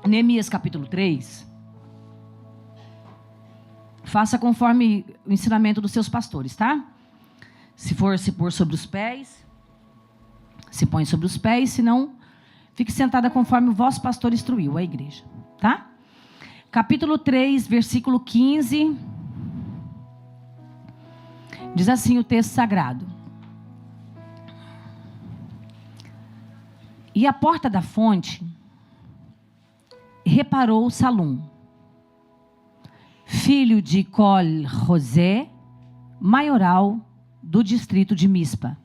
Neemias capítulo 3. Faça conforme o ensinamento dos seus pastores, tá? Se for se pôr sobre os pés, se põe sobre os pés, se não, fique sentada conforme o vosso pastor instruiu a igreja, tá? Capítulo 3, versículo 15. Diz assim o texto sagrado: E à porta da fonte reparou Salum, filho de Col-Rosé, maioral do distrito de Mispa.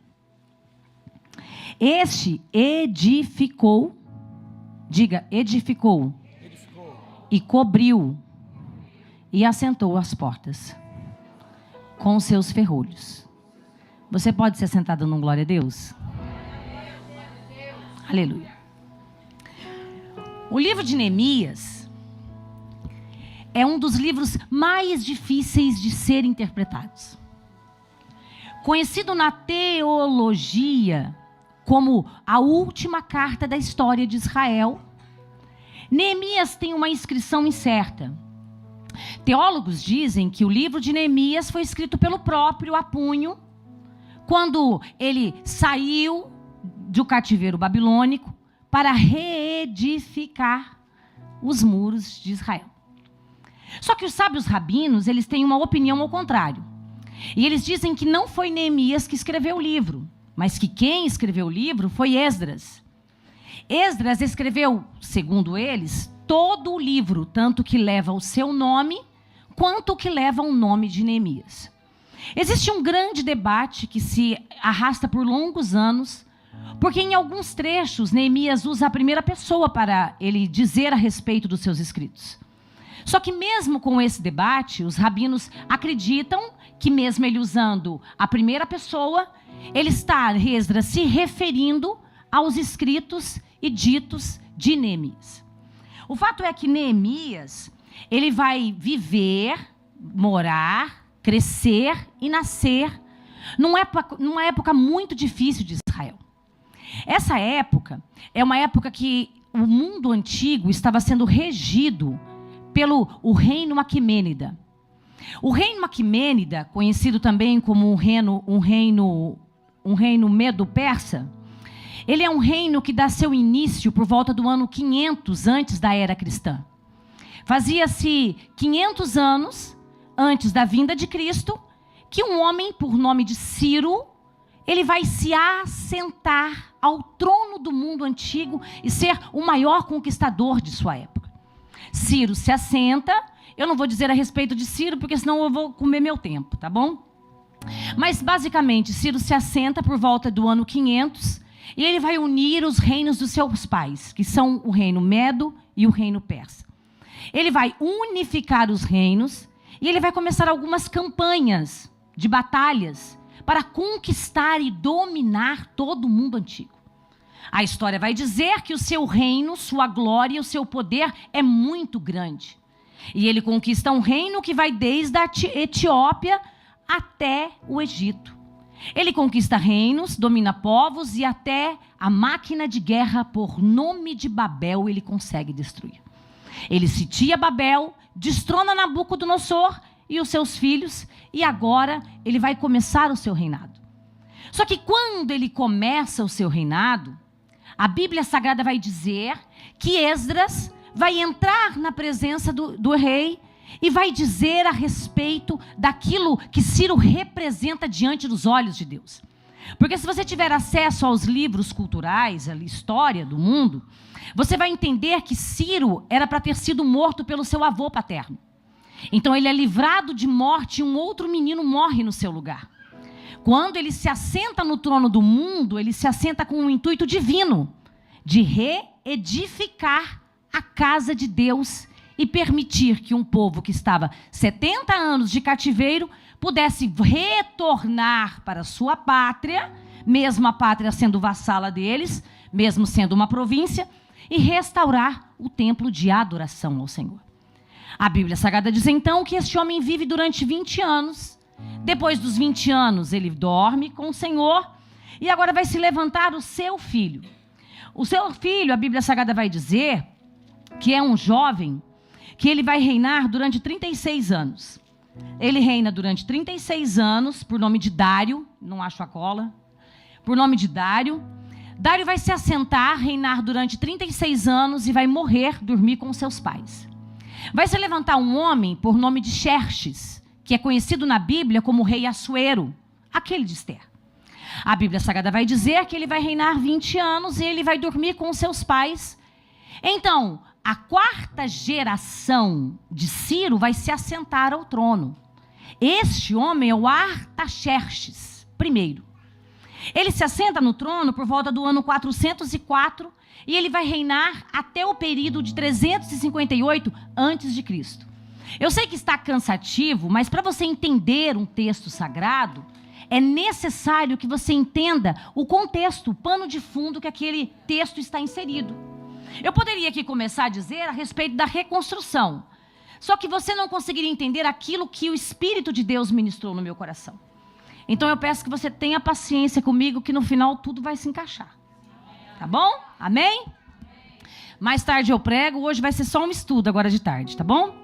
Este edificou, diga, edificou, e cobriu, e assentou as portas com seus ferrolhos. Você pode ser sentado num glória a Deus? Aleluia. O livro de Neemias é um dos livros mais difíceis de ser interpretados. Conhecido na teologia como a última carta da história de Israel, Neemias tem uma inscrição incerta. Teólogos dizem que o livro de Neemias foi escrito pelo próprio a punho, quando ele saiu do cativeiro babilônico para reedificar os muros de Israel. Só que os sábios rabinos, eles têm uma opinião ao contrário. E eles dizem que não foi Neemias que escreveu o livro, mas que quem escreveu o livro foi Esdras. Esdras escreveu, segundo eles, todo o livro, tanto que leva o seu nome, quanto que leva o nome de Neemias. Existe um grande debate que se arrasta por longos anos, porque em alguns trechos Neemias usa a primeira pessoa para ele dizer a respeito dos seus escritos. Só que mesmo com esse debate, os rabinos acreditam que mesmo ele usando a primeira pessoa, ele está, Esdras, se referindo aos escritos e ditos de Neemias. O fato é que Neemias, ele vai viver, morar, crescer e nascer numa época muito difícil de Israel. Essa época é uma época que o mundo antigo estava sendo regido pelo reino Aquimênida. O reino Aquimênida, conhecido também como um reino medo-persa, ele é um reino que dá seu início por volta do ano 500 antes da era cristã. Fazia-se 500 anos antes da vinda de Cristo que um homem por nome de Ciro, ele vai se assentar ao trono do mundo antigo e ser o maior conquistador de sua época. Ciro se assenta. Eu não vou dizer a respeito de Ciro, porque senão eu vou comer meu tempo, tá bom? Mas, basicamente, Ciro se assenta por volta do ano 500 e ele vai unir os reinos dos seus pais, que são o reino Medo e o reino Persa. Ele vai unificar os reinos e ele vai começar algumas campanhas de batalhas para conquistar e dominar todo o mundo antigo. A história vai dizer que o seu reino, sua glória e o seu poder é muito grande. E ele conquista um reino que vai desde a Etiópia até o Egito. Ele conquista reinos, domina povos e até a máquina de guerra por nome de Babel ele consegue destruir. Ele sitia Babel, destrona Nabucodonosor e os seus filhos e agora ele vai começar o seu reinado. Só que quando ele começa o seu reinado, a Bíblia Sagrada vai dizer que Esdras vai entrar na presença do rei e vai dizer a respeito daquilo que Ciro representa diante dos olhos de Deus. Porque se você tiver acesso aos livros culturais, a história do mundo, você vai entender que Ciro era para ter sido morto pelo seu avô paterno. Então ele é livrado de morte e um outro menino morre no seu lugar. Quando ele se assenta no trono do mundo, ele se assenta com um intuito divino de reedificar a casa de Deus e permitir que um povo que estava 70 anos de cativeiro pudesse retornar para sua pátria, mesmo a pátria sendo vassala deles, mesmo sendo uma província, e restaurar o templo de adoração ao Senhor. A Bíblia Sagrada diz então que este homem vive durante 20 anos. Depois dos 20 anos ele dorme com o Senhor e agora vai se levantar o seu filho. O seu filho, a Bíblia Sagrada vai dizer que é um jovem, que ele vai reinar durante 36 anos. Ele reina durante 36 anos, por nome de Dário, não acho a cola, por nome de Dário. Dário vai se assentar, reinar durante 36 anos e vai morrer, dormir com seus pais. Vai se levantar um homem por nome de Xerxes, que é conhecido na Bíblia como rei Assuero, aquele de Esther. A Bíblia Sagrada vai dizer que ele vai reinar 20 anos e ele vai dormir com seus pais. Então, a quarta geração de Ciro vai se assentar ao trono. Este homem é o Artaxerxes I. Ele se assenta no trono por volta do ano 404 e ele vai reinar até o período de 358 a.C. Eu sei que está cansativo, mas para você entender um texto sagrado, é necessário que você entenda o contexto, o pano de fundo que aquele texto está inserido. Eu poderia aqui começar a dizer a respeito da reconstrução, só que você não conseguiria entender aquilo que o Espírito de Deus ministrou no meu coração. Então eu peço que você tenha paciência comigo, que no final tudo vai se encaixar. Tá bom? Amém? Mais tarde eu prego, hoje vai ser só um estudo agora de tarde, tá bom?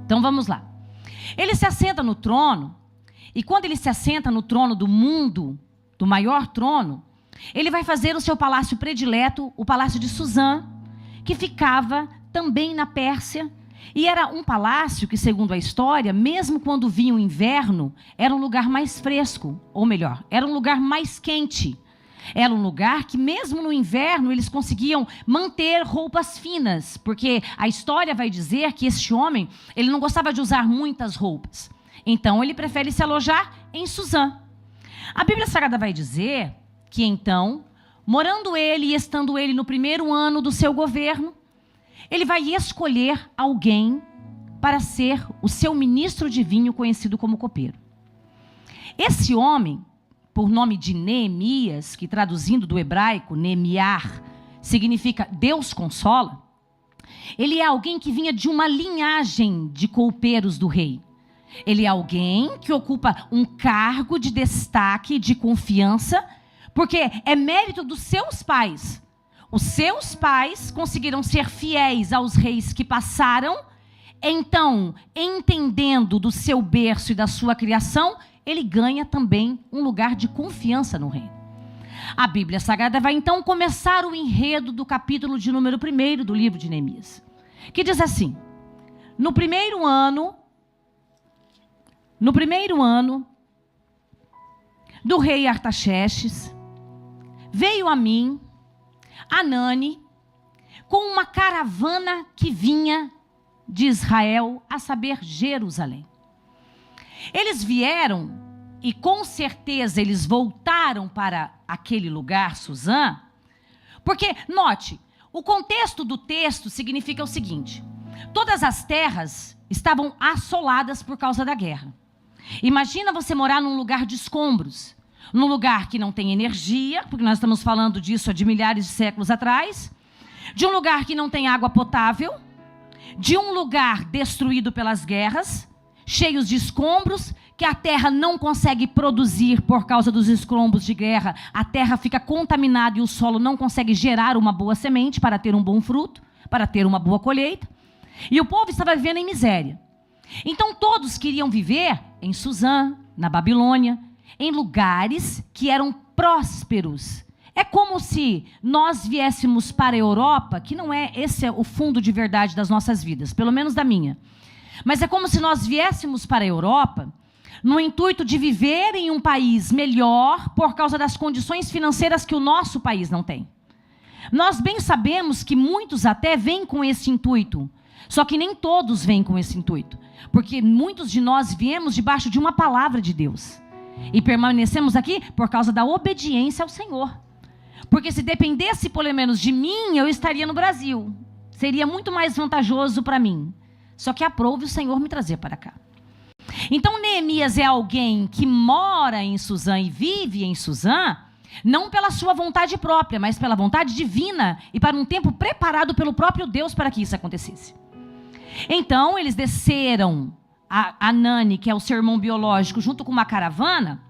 Então vamos lá. Ele se assenta no trono, e quando ele se assenta no trono do mundo, do maior trono, ele vai fazer o seu palácio predileto, o palácio de Suzã, que ficava também na Pérsia. E era um palácio que, segundo a história, mesmo quando vinha o inverno, era um lugar mais fresco, ou melhor, era um lugar mais quente. Era um lugar que, mesmo no inverno, eles conseguiam manter roupas finas, porque a história vai dizer que este homem, ele não gostava de usar muitas roupas. Então, ele prefere se alojar em Suzã. A Bíblia Sagrada vai dizer que, então, morando ele e estando ele no primeiro ano do seu governo, ele vai escolher alguém para ser o seu ministro de vinho, conhecido como copeiro. Esse homem, por nome de Neemias, que traduzindo do hebraico, Neemiar, significa Deus consola, ele é alguém que vinha de uma linhagem de copeiros do rei. Ele é alguém que ocupa um cargo de destaque, de confiança, porque é mérito dos seus pais. Os seus pais conseguiram ser fiéis aos reis que passaram. Então, entendendo do seu berço e da sua criação, ele ganha também um lugar de confiança no reino. A Bíblia Sagrada vai então começar o enredo do capítulo de número 1 do livro de Neemias, que diz assim: no primeiro ano do rei Artaxerxes, veio a mim Anani com uma caravana que vinha de Israel, a saber, Jerusalém. Eles vieram e com certeza eles voltaram para aquele lugar, Suzã, porque, note, o contexto do texto significa o seguinte: todas as terras estavam assoladas por causa da guerra. Imagina você morar num lugar de escombros, num lugar que não tem energia, porque nós estamos falando disso há de milhares de séculos atrás, de um lugar que não tem água potável, de um lugar destruído pelas guerras, cheios de escombros, que a terra não consegue produzir por causa dos escombros de guerra, a terra fica contaminada e o solo não consegue gerar uma boa semente para ter um bom fruto, para ter uma boa colheita, e o povo estava vivendo em miséria. Então todos queriam viver em Suzã, na Babilônia, em lugares que eram prósperos. É como se nós viéssemos para a Europa, que não é esse é o fundo de verdade das nossas vidas, pelo menos da minha. Mas é como se nós viéssemos para a Europa no intuito de viver em um país melhor por causa das condições financeiras que o nosso país não tem. Nós bem sabemos que muitos até vêm com esse intuito, só que nem todos vêm com esse intuito, porque muitos de nós viemos debaixo de uma palavra de Deus. E permanecemos aqui por causa da obediência ao Senhor. Porque se dependesse, pelo menos, de mim, eu estaria no Brasil. Seria muito mais vantajoso para mim. Só que aprove o Senhor me trazer para cá. Então, Neemias é alguém que mora em Suzã e vive em Suzã, não pela sua vontade própria, mas pela vontade divina e para um tempo preparado pelo próprio Deus para que isso acontecesse. Então, eles desceram a Anani, que é o seu irmão biológico, junto com uma caravana,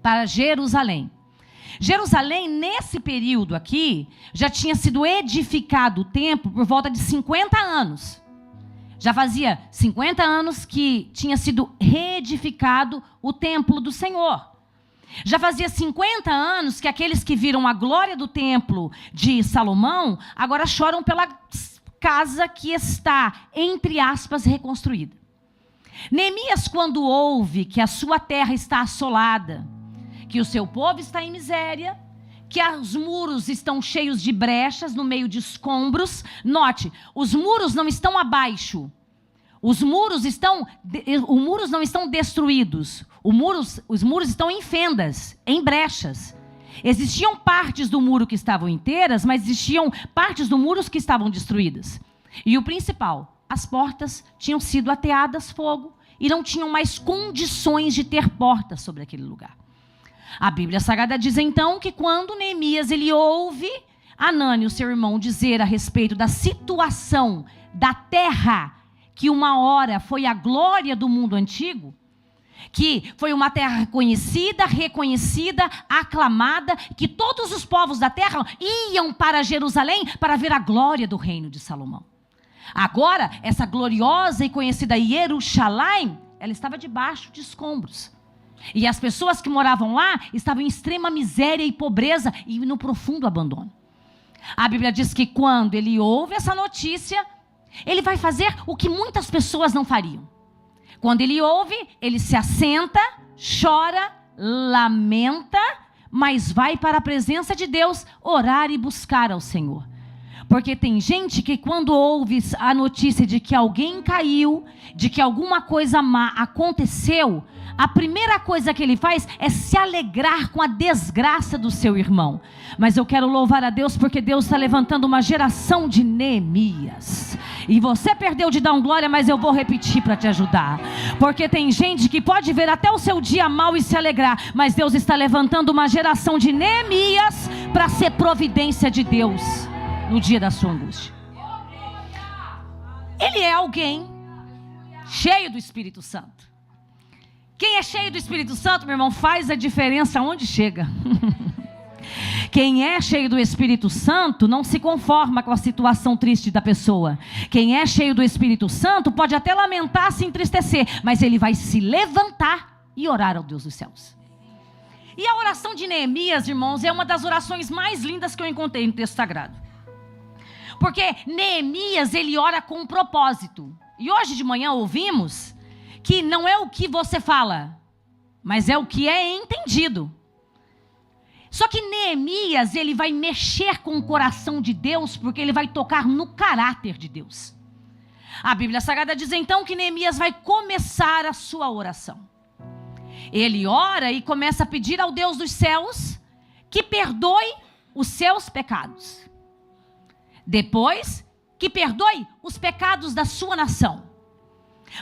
para Jerusalém. Jerusalém, nesse período aqui, já tinha sido edificado o templo por volta de 50 anos. Já fazia 50 anos que tinha sido reedificado o templo do Senhor. Já fazia 50 anos que aqueles que viram a glória do templo de Salomão, agora choram pela casa que está, entre aspas, reconstruída. Neemias, quando ouve que a sua terra está assolada, que o seu povo está em miséria, que os muros estão cheios de brechas no meio de escombros. Note, os muros não estão abaixo. Os muros não estão destruídos. Os muros estão em fendas, em brechas. Existiam partes do muro que estavam inteiras, mas existiam partes do muro que estavam destruídas. E o principal, as portas tinham sido ateadas fogo e não tinham mais condições de ter portas sobre aquele lugar. A Bíblia Sagrada diz então que quando Neemias ele ouve Anani, o seu irmão, dizer a respeito da situação da terra, que uma hora foi a glória do mundo antigo, que foi uma terra conhecida, reconhecida, aclamada, que todos os povos da terra iam para Jerusalém para ver a glória do reino de Salomão. Agora, essa gloriosa e conhecida Jerusalém, ela estava debaixo de escombros. E as pessoas que moravam lá estavam em extrema miséria e pobreza e no profundo abandono. A Bíblia diz que quando ele ouve essa notícia, ele vai fazer o que muitas pessoas não fariam. Quando ele ouve, ele se assenta, chora, lamenta, mas vai para a presença de Deus orar e buscar ao Senhor. Porque tem gente que quando ouve a notícia de que alguém caiu, de que alguma coisa má aconteceu, a primeira coisa que ele faz é se alegrar com a desgraça do seu irmão. Mas eu quero louvar a Deus porque Deus está levantando uma geração de Neemias. E você perdeu de dar um glória, mas eu vou repetir para te ajudar. Porque tem gente que pode ver até o seu dia mal e se alegrar, mas Deus está levantando uma geração de Neemias para ser providência de Deus no dia da sua angústia. Ele é alguém cheio do Espírito Santo. Quem é cheio do Espírito Santo, meu irmão, faz a diferença onde chega. Quem é cheio do Espírito Santo não se conforma com a situação triste da pessoa. Quem é cheio do Espírito Santo pode até lamentar, se entristecer, mas ele vai se levantar e orar ao Deus dos céus. E a oração de Neemias, irmãos, é uma das orações mais lindas que eu encontrei no texto sagrado. Porque Neemias, ele ora com um propósito. E hoje de manhã ouvimos que não é o que você fala, mas é o que é entendido. Só que Neemias, ele vai mexer com o coração de Deus, porque ele vai tocar no caráter de Deus. A Bíblia Sagrada diz então que Neemias vai começar a sua oração. Ele ora e começa a pedir ao Deus dos céus que perdoe os seus pecados. Depois, que perdoe os pecados da sua nação.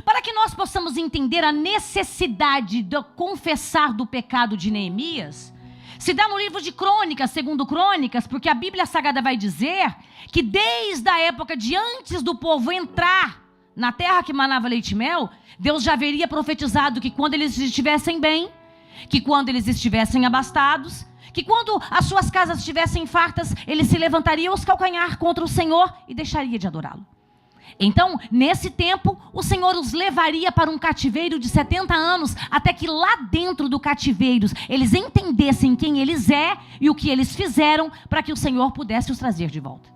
Para que nós possamos entender a necessidade de confessar do pecado de Neemias, se dá no livro de Crônicas, segundo Crônicas, porque a Bíblia Sagrada vai dizer que desde a época de antes do povo entrar na terra que manava leite e mel, Deus já haveria profetizado que quando eles estivessem bem, que quando eles estivessem abastados, que quando as suas casas estivessem fartas, ele se levantaria aos calcanhar contra o Senhor e deixaria de adorá-lo. Então, nesse tempo, o Senhor os levaria para um cativeiro de 70 anos, até que lá dentro do cativeiro, eles entendessem quem eles é e o que eles fizeram, para que o Senhor pudesse os trazer de volta.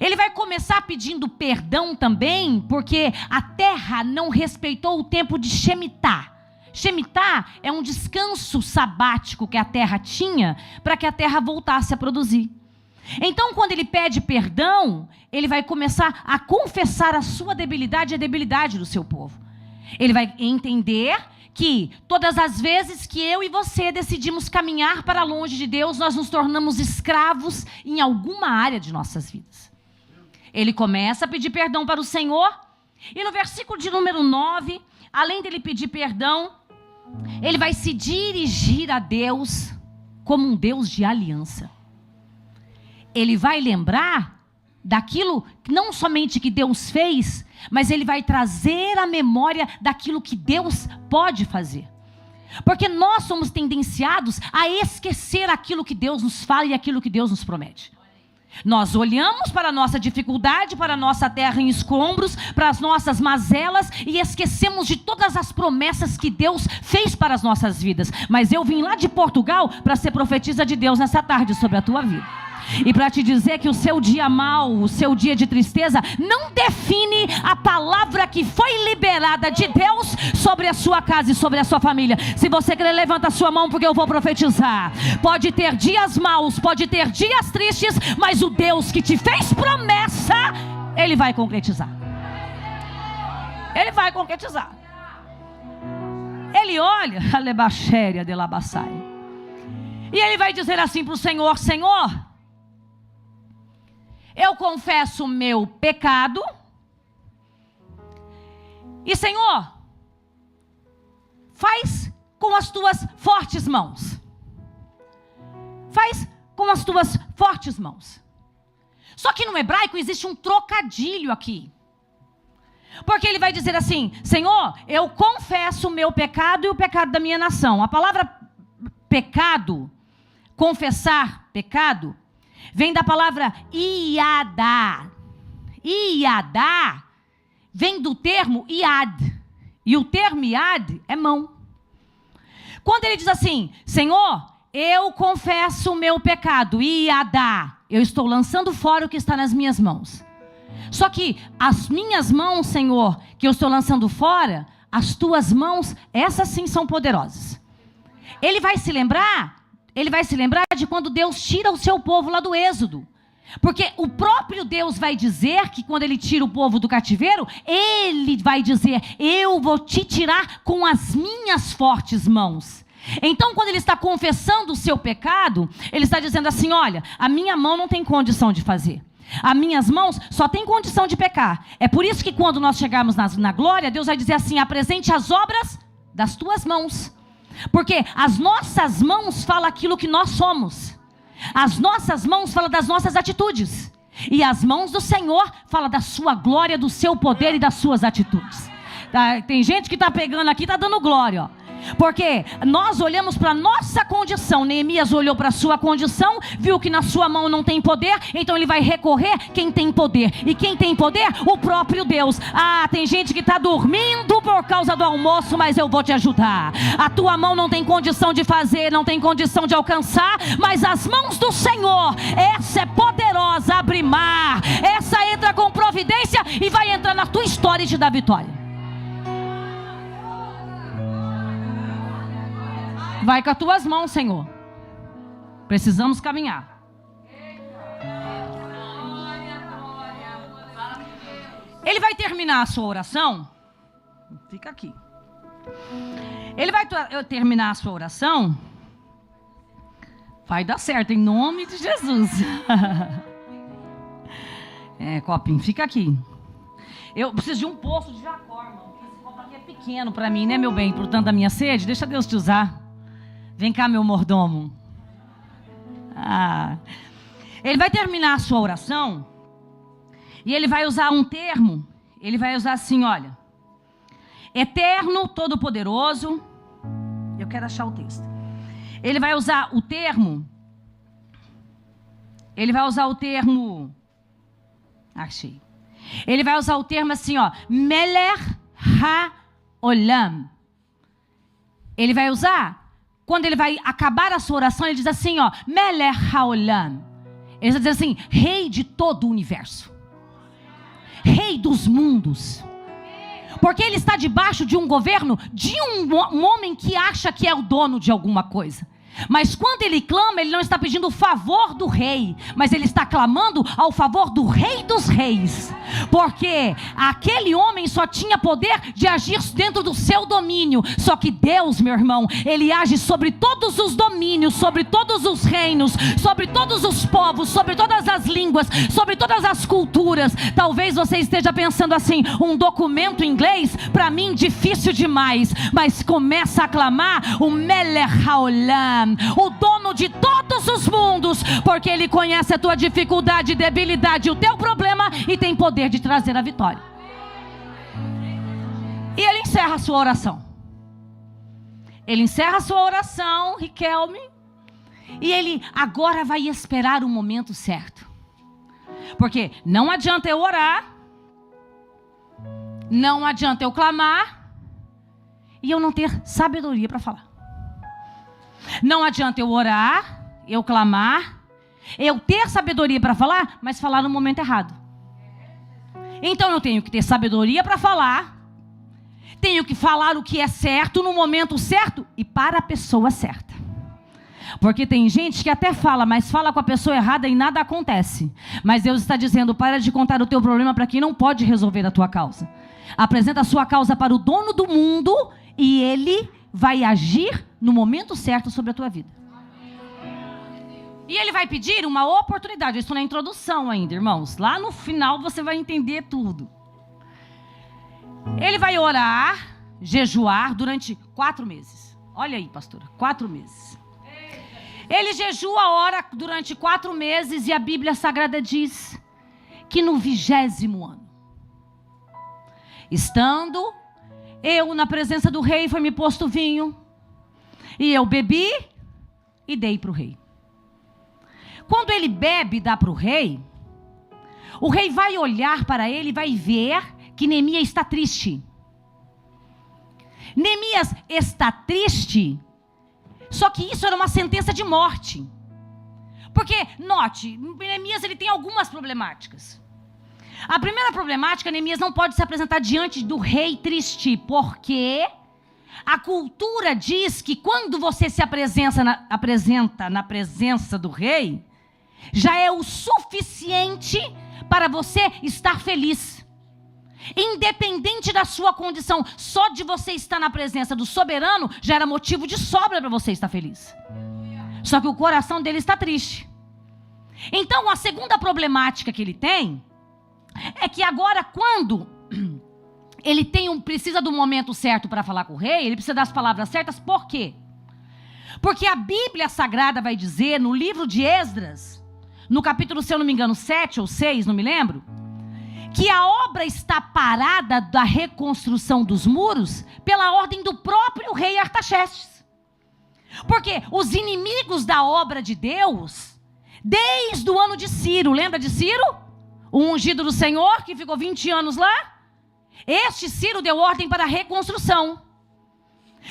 Ele vai começar pedindo perdão também, porque a terra não respeitou o tempo de Shemitah. Shemitah é um descanso sabático que a terra tinha, para que a terra voltasse a produzir. Então, quando ele pede perdão, ele vai começar a confessar a sua debilidade e a debilidade do seu povo. Ele vai entender que todas as vezes que eu e você decidimos caminhar para longe de Deus, nós nos tornamos escravos em alguma área de nossas vidas. Ele começa a pedir perdão para o Senhor, e no versículo de número 9, além dele pedir perdão, ele vai se dirigir a Deus como um Deus de aliança. Ele vai lembrar daquilo, não somente que Deus fez, mas ele vai trazer a memória daquilo que Deus pode fazer. Porque nós somos tendenciados a esquecer aquilo que Deus nos fala e aquilo que Deus nos promete. Nós olhamos para a nossa dificuldade, para a nossa terra em escombros, para as nossas mazelas e esquecemos de todas as promessas que Deus fez para as nossas vidas. Mas eu vim lá de Portugal para ser profetisa de Deus nessa tarde sobre a tua vida. E para te dizer que o seu dia mau, o seu dia de tristeza, não define a palavra que foi liberada de Deus sobre a sua casa e sobre a sua família. Se você quer, levanta a sua mão, porque eu vou profetizar. Pode ter dias maus, pode ter dias tristes, mas o Deus que te fez promessa, Ele vai concretizar. Ele vai concretizar. Ele olha, Alebaxéria de Labassai, e Ele vai dizer assim para o Senhor: Senhor, eu confesso o meu pecado. E Senhor, faz com as tuas fortes mãos. Faz com as tuas fortes mãos. Só que no hebraico existe um trocadilho aqui. Porque ele vai dizer assim: Senhor, eu confesso o meu pecado e o pecado da minha nação. A palavra pecado, confessar pecado, vem da palavra iadá. Iadá vem do termo iad. E o termo iad é mão. Quando ele diz assim: Senhor, eu confesso o meu pecado, iadá, eu estou lançando fora o que está nas minhas mãos. Só que as minhas mãos, Senhor, que eu estou lançando fora, as tuas mãos, essas sim são poderosas. Ele vai se lembrar de quando Deus tira o seu povo lá do Êxodo. Porque o próprio Deus vai dizer que quando Ele tira o povo do cativeiro, Ele vai dizer: eu vou te tirar com as minhas fortes mãos. Então, quando Ele está confessando o seu pecado, Ele está dizendo assim: olha, a minha mão não tem condição de fazer. As minhas mãos só têm condição de pecar. É por isso que quando nós chegarmos na glória, Deus vai dizer assim: apresente as obras das tuas mãos. Porque as nossas mãos falam aquilo que nós somos. As nossas mãos falam das nossas atitudes. E as mãos do Senhor falam da sua glória, do seu poder e das suas atitudes. Tem gente que está pegando aqui e está dando glória, ó. Porque nós olhamos para a nossa condição. Neemias olhou para a sua condição, viu que na sua mão não tem poder, então ele vai recorrer quem tem poder. E quem tem poder? O próprio Deus. Ah, tem gente que está dormindo por causa do almoço, mas eu vou te ajudar. A tua mão não tem condição de fazer, não tem condição de alcançar, mas as mãos do Senhor, essa é poderosa, abre mar. Essa entra com providência e vai entrar na tua história e te dar vitória. Vai com as tuas mãos, Senhor. Precisamos caminhar. Ele vai terminar a sua oração. Fica aqui. Ele vai terminar a sua oração. Vai dar certo, em nome de Jesus. Copinho, fica aqui. Eu preciso de um poço de Jacó, irmão. Esse copo aqui é pequeno para mim, né, meu bem? Por tanto da minha sede, deixa Deus te usar. Vem cá, meu mordomo. Ele vai terminar a sua oração e ele vai usar um termo. Ele vai usar assim, olha: eterno, todo-poderoso. Eu quero achar o texto. Ele vai usar o termo. Achei. Ele vai usar o termo assim, ó: Melech ha-olam. Ele vai usar. Quando ele vai acabar a sua oração, ele diz assim, ó: Melech haolam. Ele vai dizer assim: Rei de todo o universo. Rei dos mundos. Porque ele está debaixo de um governo de um homem que acha que é o dono de alguma coisa. Mas quando ele clama, ele não está pedindo o favor do rei, mas ele está clamando ao favor do Rei dos Reis. Porque aquele homem só tinha poder de agir dentro do seu domínio. Só que Deus, meu irmão, Ele age sobre todos os domínios, sobre todos os reinos, sobre todos os povos, sobre todas as línguas, sobre todas as culturas. Talvez você esteja pensando assim: um documento em inglês, para mim difícil demais. Mas começa a clamar o Melech haolam, o dono de todos os mundos, porque Ele conhece a tua dificuldade, debilidade, o teu problema, e tem poder de trazer a vitória. E ele encerra a sua oração. Ele encerra a sua oração, Riquelme, e ele agora vai esperar o momento certo. Porque não adianta eu orar, não adianta eu clamar, e eu não ter sabedoria para falar. Não adianta eu orar, eu clamar, eu ter sabedoria para falar, mas falar no momento errado. Então eu tenho que ter sabedoria para falar, tenho que falar o que é certo no momento certo e para a pessoa certa. Porque tem gente que até fala, mas fala com a pessoa errada e nada acontece. Mas Deus está dizendo, para de contar o teu problema para quem não pode resolver a tua causa. Apresenta a sua causa para o dono do mundo e ele vai agir no momento certo sobre a tua vida. E ele vai pedir uma oportunidade. Eu estou na introdução ainda, irmãos. Lá no final você vai entender tudo. Ele vai orar, jejuar durante 4 meses. Olha aí, pastora, 4 meses. Ele jejua, ora durante 4 meses e a Bíblia Sagrada diz que no 20º ano, estando eu na presença do rei, foi-me posto vinho, e eu bebi e dei para o rei. Quando ele bebe e dá para o rei vai olhar para ele e vai ver que Neemias está triste. Neemias está triste, só que isso era uma sentença de morte. Porque, note, Neemias ele tem algumas problemáticas. A primeira problemática, Neemias não pode se apresentar diante do rei triste, porque a cultura diz que quando você se apresenta na presença do rei, já é o suficiente para você estar feliz. Independente da sua condição, só de você estar na presença do soberano, já era motivo de sobra para você estar feliz. Só que o coração dele está triste. Então, a segunda problemática que ele tem é que agora, quando ele precisa do momento certo para falar com o rei, ele precisa das palavras certas. Por quê? Porque a Bíblia Sagrada vai dizer, no livro de Esdras, no capítulo, se eu não me engano, 7 ou 6, não me lembro, que a obra está parada da reconstrução dos muros pela ordem do próprio rei Artaxerxes. Porque os inimigos da obra de Deus, desde o ano de Ciro, lembra de Ciro? O ungido do Senhor, que ficou 20 anos lá? Este Ciro deu ordem para a reconstrução.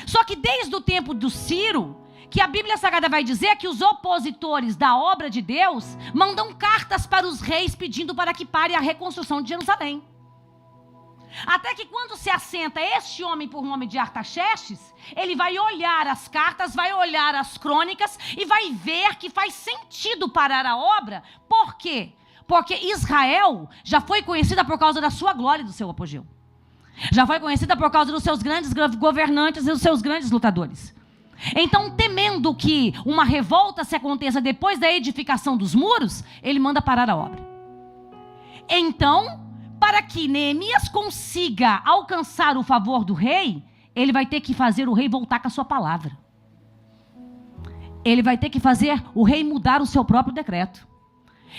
Só que desde o tempo do Ciro, que a Bíblia Sagrada vai dizer que os opositores da obra de Deus mandam cartas para os reis pedindo para que pare a reconstrução de Jerusalém. Até que quando se assenta este homem por nome de Artaxerxes, ele vai olhar as cartas, vai olhar as crônicas e vai ver que faz sentido parar a obra. Por quê? Porque Israel já foi conhecida por causa da sua glória e do seu apogeu. Já foi conhecida por causa dos seus grandes governantes e dos seus grandes lutadores. Então, temendo que uma revolta se aconteça depois da edificação dos muros, ele manda parar a obra. Então, para que Neemias consiga alcançar o favor do rei, ele vai ter que fazer o rei voltar com a sua palavra. Ele vai ter que fazer o rei mudar o seu próprio decreto.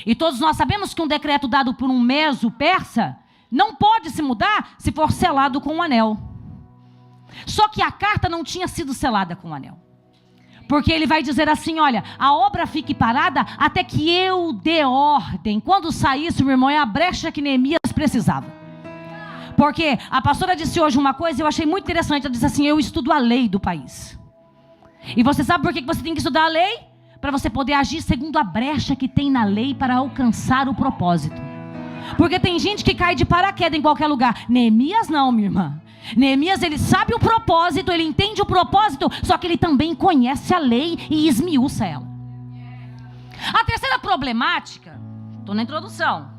E todos nós sabemos que um decreto dado por um meso-persa não pode se mudar se for selado com um anel. Só que a carta não tinha sido selada com um anel. Porque ele vai dizer assim, olha, a obra fique parada até que eu dê ordem. Quando saísse, meu irmão, é a brecha que Neemias precisava. Porque a pastora disse hoje uma coisa, eu achei muito interessante. Ela disse assim, eu estudo a lei do país. E você sabe por que você tem que estudar a lei? Para você poder agir segundo a brecha que tem na lei para alcançar o propósito. Porque tem gente que cai de paraquedas em qualquer lugar. Neemias não, minha irmã. Neemias, ele sabe o propósito, ele entende o propósito, só que ele também conhece a lei e esmiuça ela. A terceira problemática, estou na introdução.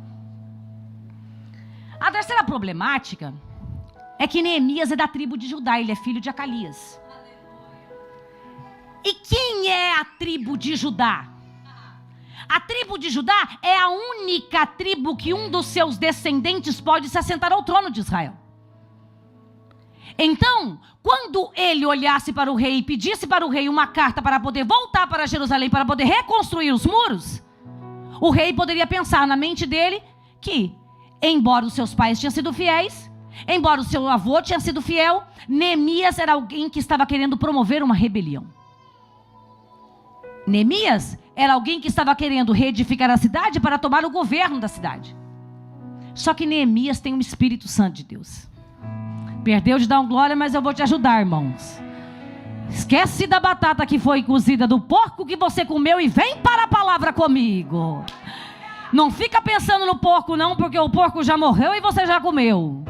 A terceira problemática é que Neemias é da tribo de Judá, ele é filho de Acalias. E quem é a tribo de Judá? A tribo de Judá é a única tribo que um dos seus descendentes pode se assentar ao trono de Israel. Então, quando ele olhasse para o rei e pedisse para o rei uma carta para poder voltar para Jerusalém, para poder reconstruir os muros, o rei poderia pensar na mente dele que, embora os seus pais tenham sido fiéis, Embora o seu avô tinha sido fiel, Neemias era alguém que estava querendo promover uma rebelião. Neemias era alguém que estava querendo reedificar a cidade para tomar o governo da cidade. Só que Neemias tem um Espírito Santo de Deus. Perdeu de dar um glória, mas eu vou te ajudar, irmãos. Esquece da batata que foi cozida, do porco que você comeu e vem para a palavra comigo. Não fica pensando no porco não, porque o porco já morreu e você já comeu.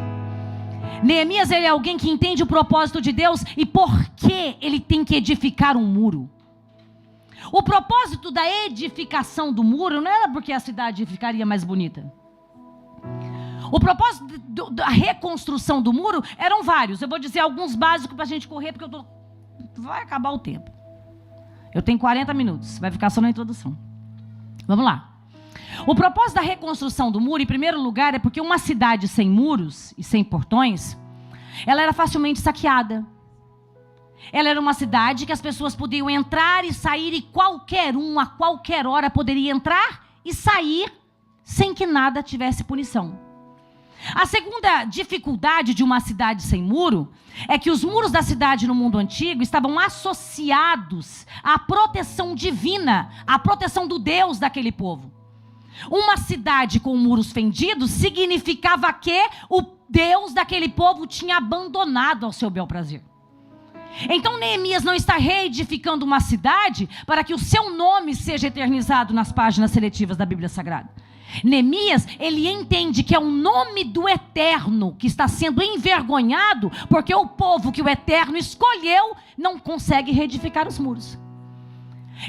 Neemias, ele é alguém que entende o propósito de Deus e por que ele tem que edificar um muro. O propósito da edificação do muro não era porque a cidade ficaria mais bonita. O propósito da reconstrução do muro eram vários. Eu vou dizer alguns básicos para a gente correr, porque vai acabar o tempo. Eu tenho 40 minutos, vai ficar só na introdução. Vamos lá. O propósito da reconstrução do muro, em primeiro lugar, é porque uma cidade sem muros e sem portões, ela era facilmente saqueada. Ela era uma cidade que as pessoas podiam entrar e sair, e qualquer um, a qualquer hora, poderia entrar e sair sem que nada tivesse punição. A segunda dificuldade de uma cidade sem muro é que os muros da cidade no mundo antigo estavam associados à proteção divina, à proteção do Deus daquele povo. Uma cidade com muros fendidos significava que o Deus daquele povo tinha abandonado ao seu bel prazer. Então Neemias não está reedificando uma cidade para que o seu nome seja eternizado nas páginas seletivas da Bíblia Sagrada. Neemias, ele entende que é o nome do Eterno que está sendo envergonhado, porque o povo que o Eterno escolheu não consegue reedificar os muros.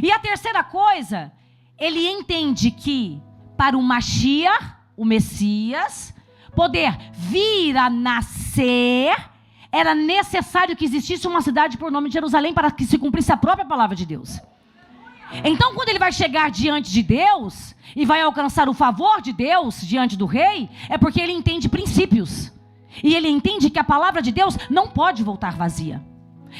E a terceira coisa, ele entende que para o Mashiach, o Messias, poder vir a nascer, era necessário que existisse uma cidade por nome de Jerusalém para que se cumprisse a própria palavra de Deus. Então, quando ele vai chegar diante de Deus e vai alcançar o favor de Deus diante do rei, é porque ele entende princípios. E ele entende que a palavra de Deus não pode voltar vazia.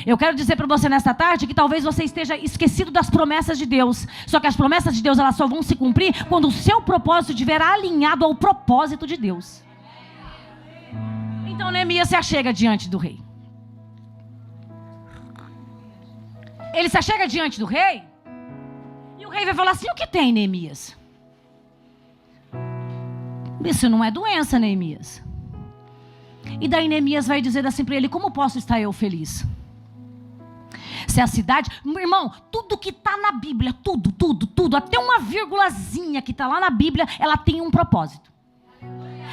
Eu quero dizer para você nesta tarde que talvez você esteja esquecido das promessas de Deus. Só que as promessas de Deus, elas só vão se cumprir quando o seu propósito estiver alinhado ao propósito de Deus. Então Neemias se achega diante do rei. Ele se achega diante do rei. E o rei vai falar assim: o que tem, Neemias? Isso não é doença, Neemias. E daí Neemias vai dizer assim para ele: como posso estar eu feliz? Se a cidade... Irmão, tudo que está na Bíblia, tudo, até uma vírgulazinha que está lá na Bíblia, ela tem um propósito.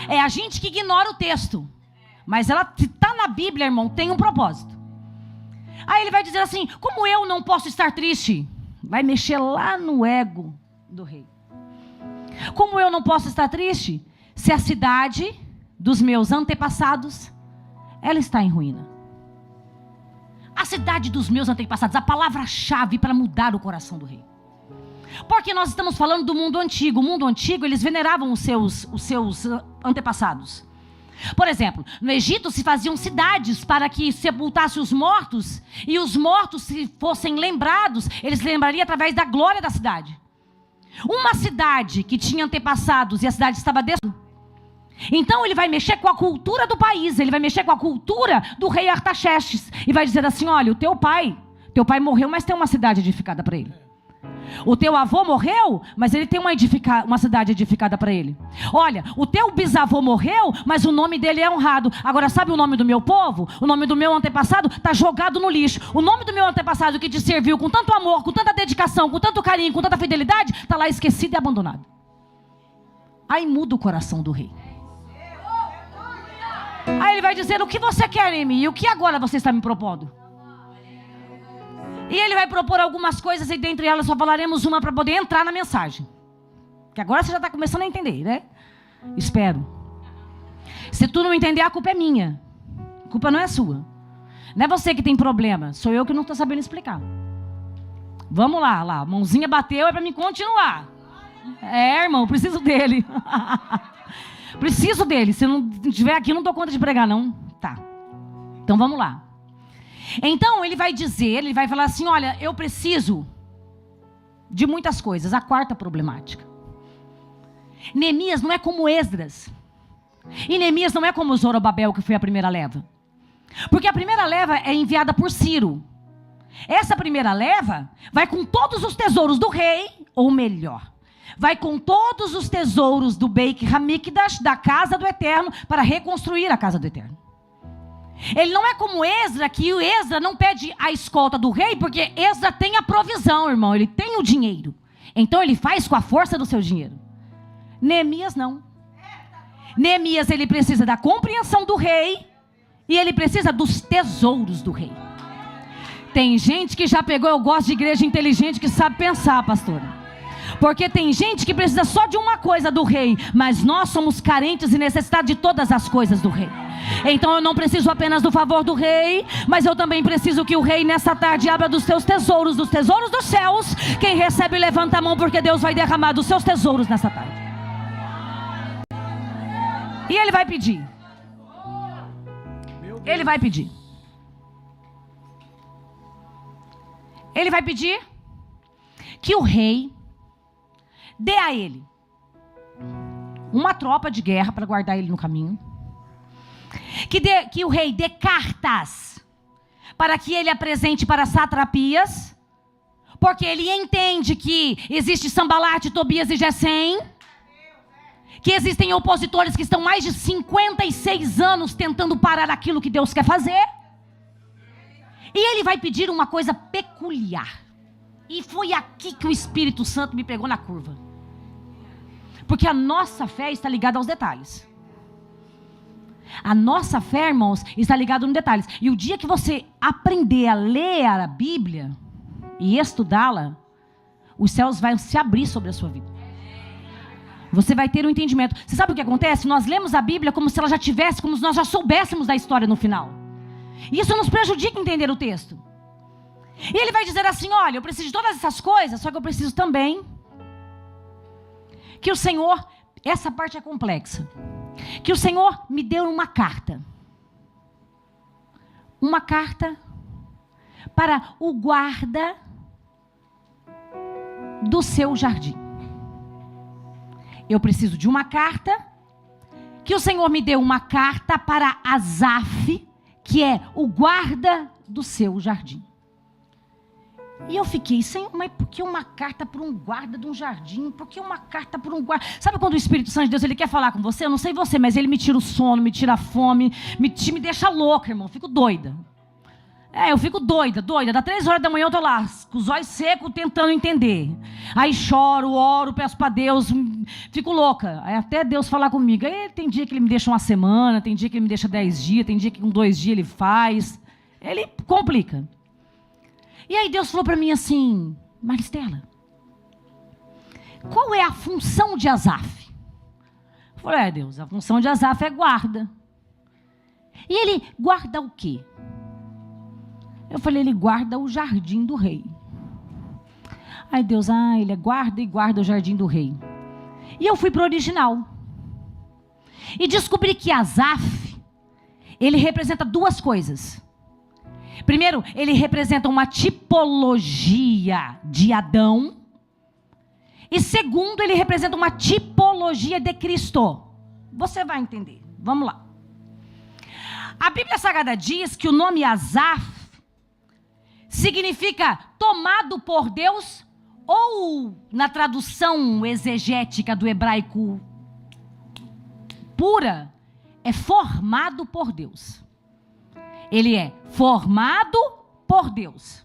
É a gente que ignora o texto. Mas ela está na Bíblia, irmão, tem um propósito. Aí ele vai dizer assim: como eu não posso estar triste? Vai mexer lá no ego do rei. Como eu não posso estar triste se a cidade dos meus antepassados, ela está em ruína? A cidade dos meus antepassados, a palavra-chave para mudar o coração do rei. Porque nós estamos falando do mundo antigo. O mundo antigo, eles veneravam os seus antepassados. Por exemplo, no Egito se faziam cidades para que sepultasse os mortos, e os mortos, se fossem lembrados, eles lembrariam através da glória da cidade. Uma cidade que tinha antepassados e a cidade estava destruída, então ele vai mexer com a cultura do país, ele vai mexer com a cultura do rei Artaxerxes, e vai dizer assim: olha, o teu pai morreu, mas tem uma cidade edificada para ele. O teu avô morreu, mas ele tem uma cidade edificada para ele. Olha, o teu bisavô morreu, mas o nome dele é honrado. Agora, sabe o nome do meu povo? O nome do meu antepassado está jogado no lixo. O nome do meu antepassado que te serviu com tanto amor, com tanta dedicação, com tanto carinho, com tanta fidelidade, está lá esquecido e abandonado. Aí muda o coração do rei. Aí ele vai dizer: o que você quer em mim? E o que agora você está me propondo? E ele vai propor algumas coisas, e dentre elas só falaremos uma para poder entrar na mensagem. Que agora você já está começando a entender, né? Espero. Se tu não entender, a culpa é minha. A culpa não é sua. Não é você que tem problema, sou eu que não estou sabendo explicar. Vamos lá. Mãozinha bateu, é para mim continuar. É, irmão, preciso dele. Preciso dele. Se não estiver aqui, não dou conta de pregar, não. Tá. Então vamos lá. Então ele vai dizer, ele vai falar assim: olha, eu preciso de muitas coisas. A quarta problemática: Neemias não é como Esdras. E Neemias não é como Zorobabel, que foi a primeira leva. Porque a primeira leva é enviada por Ciro. Essa primeira leva vai com todos os tesouros do rei, ou melhor, vai com todos os tesouros do Beit Hamikdash, da casa do Eterno, para reconstruir a casa do Eterno. Ele não é como Esdra, que o Esdra não pede a escolta do rei, porque Esdra tem a provisão, irmão, ele tem o dinheiro. Então ele faz com a força do seu dinheiro. Neemias não. Neemias, ele precisa da compreensão do rei, e ele precisa dos tesouros do rei. Tem gente que já pegou, eu gosto de igreja inteligente que sabe pensar, pastora. Porque tem gente que precisa só de uma coisa do rei, mas nós somos carentes e necessitados de todas as coisas do rei. Então eu não preciso apenas do favor do rei, mas eu também preciso que o rei nessa tarde abra dos seus tesouros, dos tesouros dos céus. Quem recebe levanta a mão, porque Deus vai derramar dos seus tesouros nessa tarde. E ele vai pedir. Ele vai pedir. Ele vai pedir que o rei dê a ele uma tropa de guerra para guardar ele no caminho. Que o rei dê cartas para que ele apresente para satrapias, porque ele entende que existe Sambalate, Tobias e Gesem, que existem opositores que estão mais de 56 anos tentando parar aquilo que Deus quer fazer. E ele vai pedir uma coisa peculiar. E foi aqui que o Espírito Santo me pegou na curva. Porque a nossa fé está ligada aos detalhes. A nossa fé, irmãos, está ligada nos detalhes. E o dia que você aprender a ler a Bíblia e estudá-la, os céus vão se abrir sobre a sua vida. Você vai ter um entendimento. Você sabe o que acontece? Nós lemos a Bíblia como se ela já tivesse, como se nós já soubéssemos da história no final. E isso nos prejudica entender o texto. E ele vai dizer assim: olha, eu preciso de todas essas coisas, só que eu preciso também que o Senhor, essa parte é complexa, que o Senhor me deu uma carta. Uma carta para o guarda do seu jardim. Eu preciso de uma carta, que o Senhor me deu uma carta para Asaf, que é o guarda do seu jardim. E eu fiquei, Senhor, mas por que uma carta para um guarda de um jardim? Por que uma carta para um guarda? Sabe quando o Espírito Santo de Deus, ele quer falar com você? Eu não sei você, mas ele me tira o sono, me tira a fome, me deixa louca, irmão. Eu fico doida. Eu fico doida. Dá 3 horas da manhã eu tô lá, com os olhos secos, tentando entender. Aí choro, oro, peço para Deus, fico louca. Aí até Deus falar comigo. Aí tem dia que ele me deixa uma semana, tem dia que ele me deixa 10 dias, tem dia que com 2 dias ele faz. Ele complica. E aí Deus falou para mim assim: Maristela, qual é a função de Asaf? Eu falei: Deus, a função de Asaf é guarda. E ele guarda o quê? Eu falei: ele guarda o jardim do rei. Aí Deus: ele é guarda e guarda o jardim do rei. E eu fui para o original. E descobri que Asaf, ele representa 2 coisas. Primeiro, ele representa uma tipologia de Adão. E segundo, ele representa uma tipologia de Cristo. Você vai entender. Vamos lá. A Bíblia Sagrada diz que o nome Asaf significa tomado por Deus, ou na tradução exegética do hebraico pura, é formado por Deus. Ele é formado por Deus.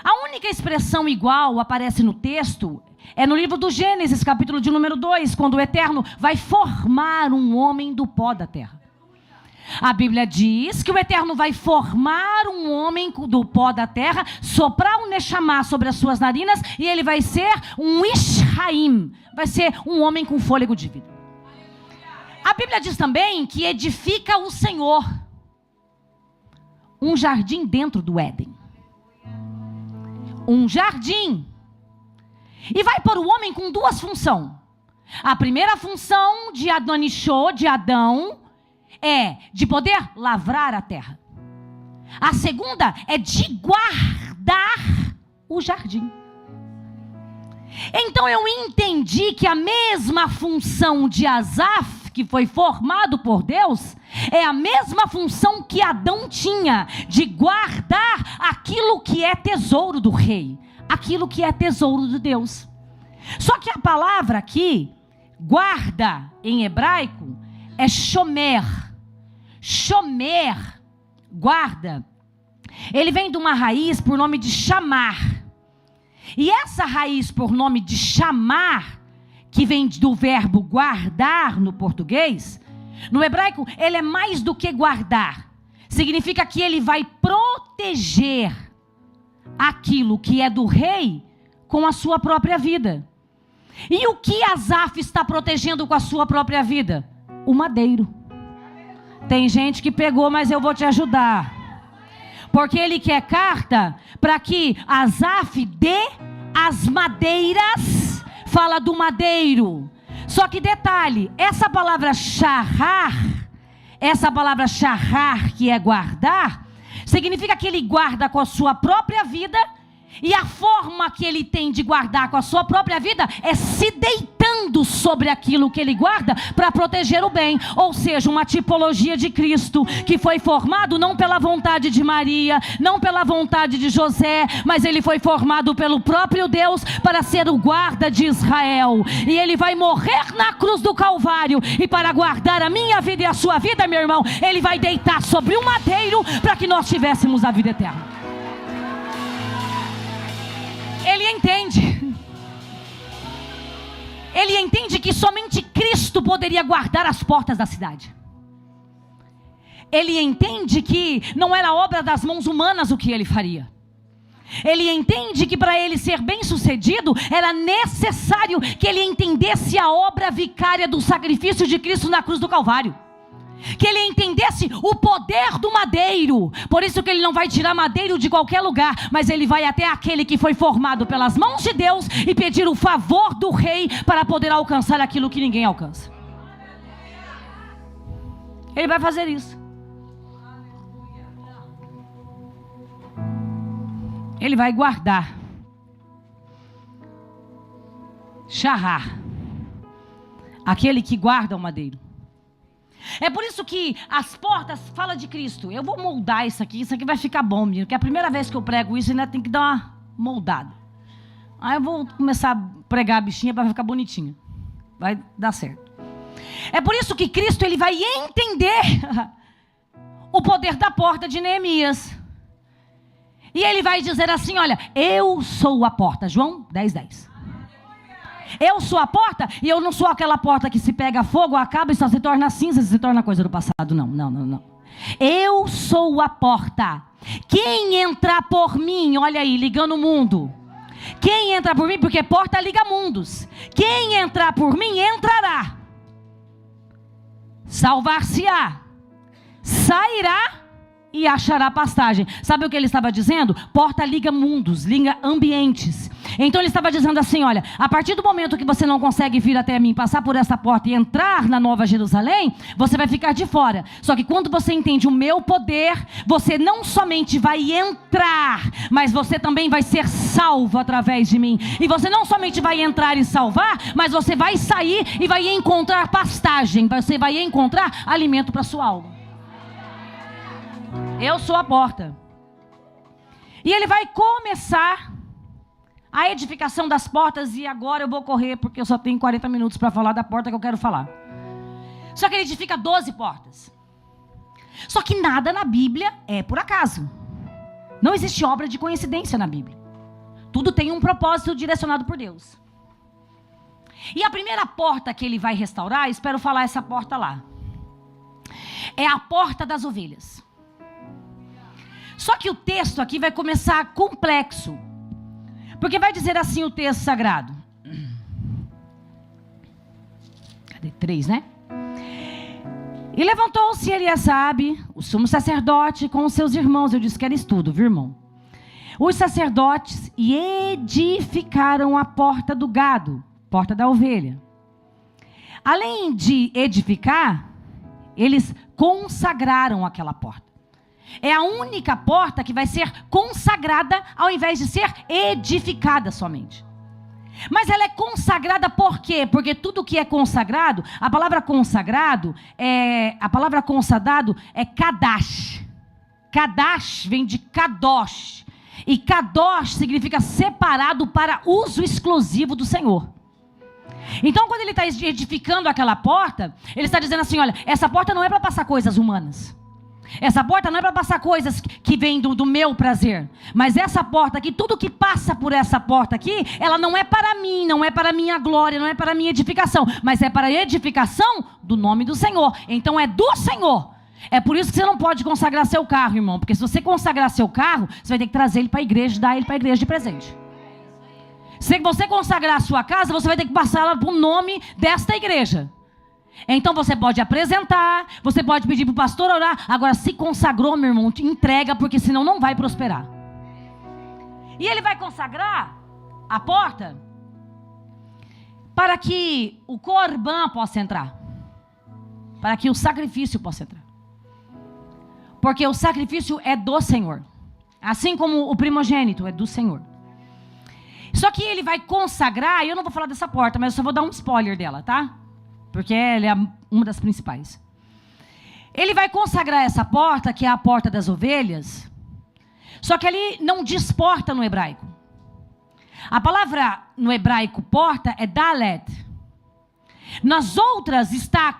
A única expressão igual aparece no texto é no livro do Gênesis, capítulo de número 2, quando o Eterno vai formar um homem do pó da terra. A Bíblia diz que o Eterno vai formar um homem do pó da terra, soprar um Neshama sobre as suas narinas, e ele vai ser um Ishraim, vai ser um homem com fôlego de vida. A Bíblia diz também que edifica o Senhor um jardim dentro do Éden. Um jardim. E vai pôr o homem com 2 funções. A primeira função de Adonishô, de Adão, é de poder lavrar a terra. A segunda é de guardar o jardim. Então eu entendi que a mesma função de Asaf, que foi formado por Deus, é a mesma função que Adão tinha, de guardar aquilo que é tesouro do rei, aquilo que é tesouro de Deus. Só que a palavra aqui, guarda, em hebraico, é shomer. Shomer, guarda, ele vem de uma raiz por nome de chamar. E essa raiz por nome de chamar, que vem do verbo guardar no português, no hebraico ele é mais do que guardar. Significa que ele vai proteger aquilo que é do rei com a sua própria vida. E o que Asaf está protegendo com a sua própria vida? O madeiro. Tem gente que pegou, mas eu vou te ajudar. Porque ele quer carta para que Asaf dê as madeiras, fala do madeiro. Só que detalhe, essa palavra charrar, que é guardar, significa que ele guarda com a sua própria vida. E a forma que ele tem de guardar com a sua própria vida é se deitando sobre aquilo que ele guarda para proteger o bem. Ou seja, uma tipologia de Cristo que foi formado não pela vontade de Maria, não pela vontade de José, mas ele foi formado pelo próprio Deus para ser o guarda de Israel. E ele vai morrer na cruz do Calvário, e para guardar a minha vida e a sua vida, meu irmão, ele vai deitar sobre um madeiro para que nós tivéssemos a vida eterna. Ele entende que somente Cristo poderia guardar as portas da cidade. Ele entende que não era obra das mãos humanas o que ele faria. Ele entende que para ele ser bem sucedido, era necessário que ele entendesse a obra vicária do sacrifício de Cristo na cruz do Calvário. Que ele entendesse o poder do madeiro. Por isso que ele não vai tirar madeiro de qualquer lugar, mas ele vai até aquele que foi formado pelas mãos de Deus e pedir o favor do rei para poder alcançar aquilo que ninguém alcança. Ele vai fazer isso. Ele vai guardar, charrar, aquele que guarda o madeiro. É por isso que as portas fala de Cristo. Eu vou moldar isso aqui vai ficar bom, menino, porque é a primeira vez que eu prego isso, ainda tem que dar uma moldada. Aí eu vou começar a pregar a bichinha para ficar bonitinha. Vai dar certo. É por isso que Cristo, ele vai entender o poder da porta de Neemias. E ele vai dizer assim, olha, eu sou a porta. João 10:10. Eu sou a porta, e eu não sou aquela porta que se pega fogo, acaba e só se torna cinza, se torna coisa do passado. Não. Eu sou a porta. Quem entrar por mim, olha aí, ligando o mundo. Quem entrar por mim, porque porta liga mundos. Quem entrar por mim, entrará. Salvar-se-á. Sairá e achará pastagem. Sabe o que ele estava dizendo? Porta liga mundos, liga ambientes. Então ele estava dizendo assim, olha, a partir do momento que você não consegue vir até mim, passar por essa porta e entrar na Nova Jerusalém, você vai ficar de fora. Só que quando você entende o meu poder, você não somente vai entrar, mas você também vai ser salvo através de mim. E você não somente vai entrar e salvar, mas você vai sair e vai encontrar pastagem. Você vai encontrar alimento para sua alma. Eu sou a porta. E ele vai começar a edificação das portas. E agora eu vou correr, porque eu só tenho 40 minutos para falar da porta que eu quero falar. Só que ele edifica 12 portas. Só que nada na Bíblia é por acaso. Não existe obra de coincidência na Bíblia. Tudo tem um propósito direcionado por Deus. E a primeira porta que ele vai restaurar, espero falar essa porta lá, é a porta das ovelhas. Só que o texto aqui vai começar complexo. Porque vai dizer assim o texto sagrado. Cadê 3, né? E levantou-se Eliasabe, o sumo sacerdote, com os seus irmãos. Eu disse que era estudo, viu, irmão? Os sacerdotes, e edificaram a porta do gado, porta da ovelha. Além de edificar, eles consagraram aquela porta. É a única porta que vai ser consagrada ao invés de ser edificada somente. Mas ela é consagrada por quê? Porque tudo que é consagrado, a palavra consagrado é kadash. Kadash vem de kadosh. E kadosh significa separado para uso exclusivo do Senhor. Então, quando ele está edificando aquela porta, ele está dizendo assim, olha, essa porta não é para passar coisas humanas. Essa porta não é para passar coisas que vêm do meu prazer. Mas essa porta aqui, tudo que passa por essa porta aqui, ela não é para mim, não é para a minha glória, não é para a minha edificação, mas é para a edificação do nome do Senhor. Então é do Senhor. É por isso que você não pode consagrar seu carro, irmão. Porque se você consagrar seu carro, você vai ter que trazer ele para a igreja e dar ele para a igreja de presente. Se você consagrar a sua casa, você vai ter que passar ela para o nome desta igreja. Então você pode apresentar, você pode pedir para o pastor orar. Agora, se consagrou, meu irmão, te entrega, porque senão não vai prosperar. E ele vai consagrar a porta para que o corban possa entrar, para que o sacrifício possa entrar. Porque o sacrifício é do Senhor, assim como o primogênito é do Senhor. Só que ele vai consagrar, e eu não vou falar dessa porta, mas eu só vou dar um spoiler dela, tá? Porque ela é uma das principais. Ele vai consagrar essa porta, que é a porta das ovelhas, só que ali não diz porta no hebraico. A palavra no hebraico porta é dalet. Nas outras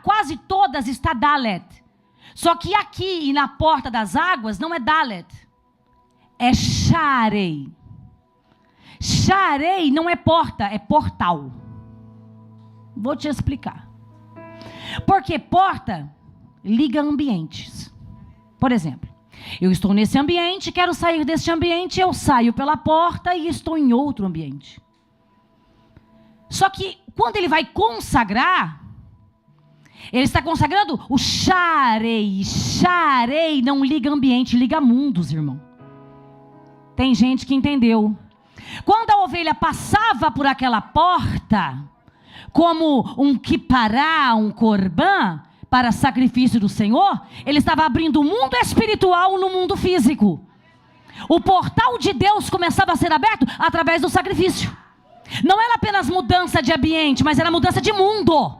quase todas está dalet. Só que aqui e na porta das águas não é dalet, é sharei. Sharei não é porta, é portal. Vou te explicar. Porque porta liga ambientes. Por exemplo, eu estou nesse ambiente, quero sair desse ambiente, eu saio pela porta e estou em outro ambiente. Só que quando ele vai consagrar, ele está consagrando o sharei. Sharei não liga ambiente, liga mundos, irmão. Tem gente que entendeu. Quando a ovelha passava por aquela porta, como um kipará, um corban, para sacrifício do Senhor, ele estava abrindo o mundo espiritual no mundo físico. O portal de Deus começava a ser aberto através do sacrifício. Não era apenas mudança de ambiente, mas era mudança de mundo.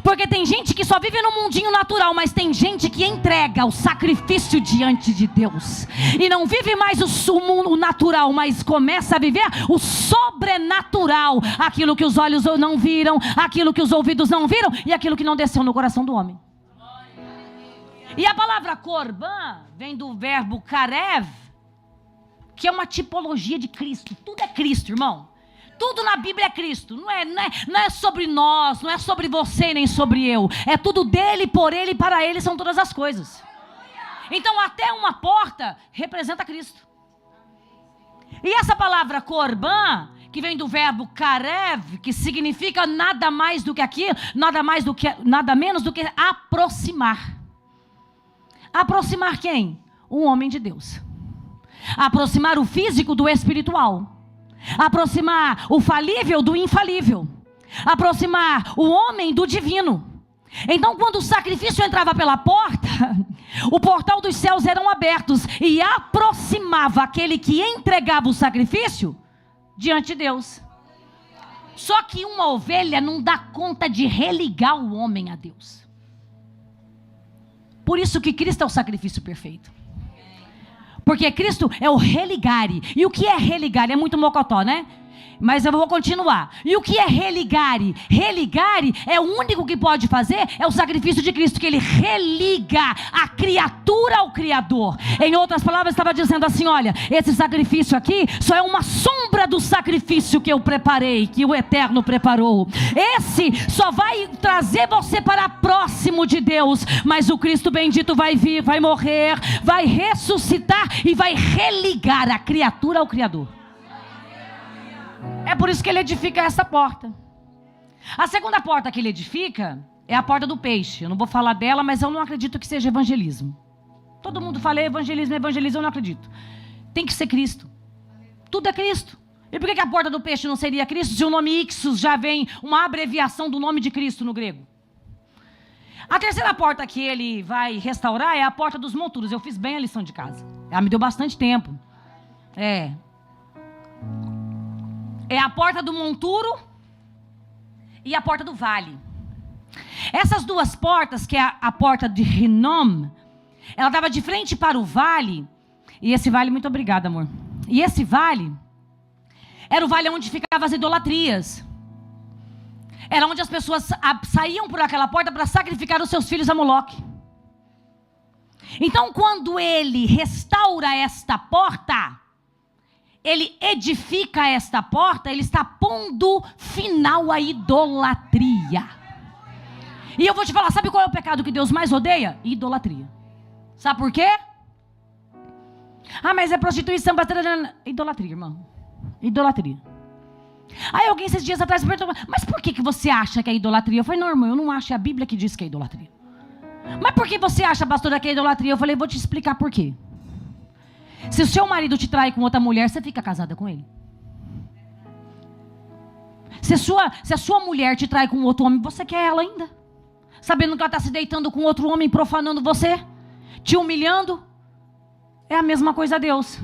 Porque tem gente que só vive no mundinho natural, mas tem gente que entrega o sacrifício diante de Deus. E não vive mais o natural, mas começa a viver o sobrenatural. Aquilo que os olhos não viram, aquilo que os ouvidos não viram e aquilo que não desceu no coração do homem. E a palavra corban vem do verbo karev, que é uma tipologia de Cristo. Tudo é Cristo, irmão. Tudo na Bíblia é Cristo, não é sobre nós, não é sobre você nem sobre eu. É tudo dele, por ele e para ele são todas as coisas. Então até uma porta representa Cristo. E essa palavra corban, que vem do verbo karev, que significa nada mais do que aquilo, nada menos do que aproximar. Aproximar quem? Um homem de Deus. Aproximar o físico do espiritual. Aproximar o falível do infalível. Aproximar o homem do divino. Então, quando o sacrifício entrava pela porta, o portal dos céus eram abertos e aproximava aquele que entregava o sacrifício diante de Deus. Só que uma ovelha não dá conta de religar o homem a Deus. Por isso que Cristo é o sacrifício perfeito. Porque Cristo é o religare. E o que é religare? É muito mocotó, né? Mas eu vou continuar. E o que é religare? Religare é o único que pode fazer, é o sacrifício de Cristo, que ele religa a criatura ao Criador. Em outras palavras, estava dizendo assim, olha, esse sacrifício aqui só é uma sombra do sacrifício que eu preparei, que o Eterno preparou. Esse só vai trazer você para próximo de Deus, mas o Cristo bendito vai vir, vai morrer, vai ressuscitar e vai religar a criatura ao Criador. É por isso que ele edifica essa porta. A segunda porta que ele edifica é a porta do peixe. Eu não vou falar dela, mas eu não acredito que seja evangelismo. Todo mundo fala evangelismo, eu não acredito. Tem que ser Cristo. Tudo é Cristo. E por que a porta do peixe não seria Cristo, se o nome Ixos já vem uma abreviação do nome de Cristo no grego? A terceira porta que ele vai restaurar é a porta dos monturos. Eu fiz bem a lição de casa. Ela me deu bastante tempo. É a porta do monturo e a porta do vale. Essas duas portas, que é a porta de Rinom, ela dava de frente para o vale. E esse vale, muito obrigada, amor. E esse vale era o vale onde ficavam as idolatrias. Era onde as pessoas saíam por aquela porta para sacrificar os seus filhos a Moloque. Então, quando ele restaura esta porta, ele edifica esta porta, ele está pondo final à idolatria. E eu vou te falar, sabe qual é o pecado que Deus mais odeia? Idolatria. Sabe por quê? Ah, mas é prostituição. Idolatria, irmão. Idolatria. Aí alguém esses dias atrás me perguntou, mas por que você acha que é idolatria? Eu falei, não, irmão, eu não acho, é a Bíblia que diz que é idolatria. Mas por que você acha, pastora, que é idolatria? Eu falei, vou te explicar por quê. Se o seu marido te trai com outra mulher, você fica casada com ele. Se a sua mulher te trai com outro homem, você quer ela ainda? Sabendo que ela está se deitando com outro homem, profanando você, te humilhando. É a mesma coisa a Deus.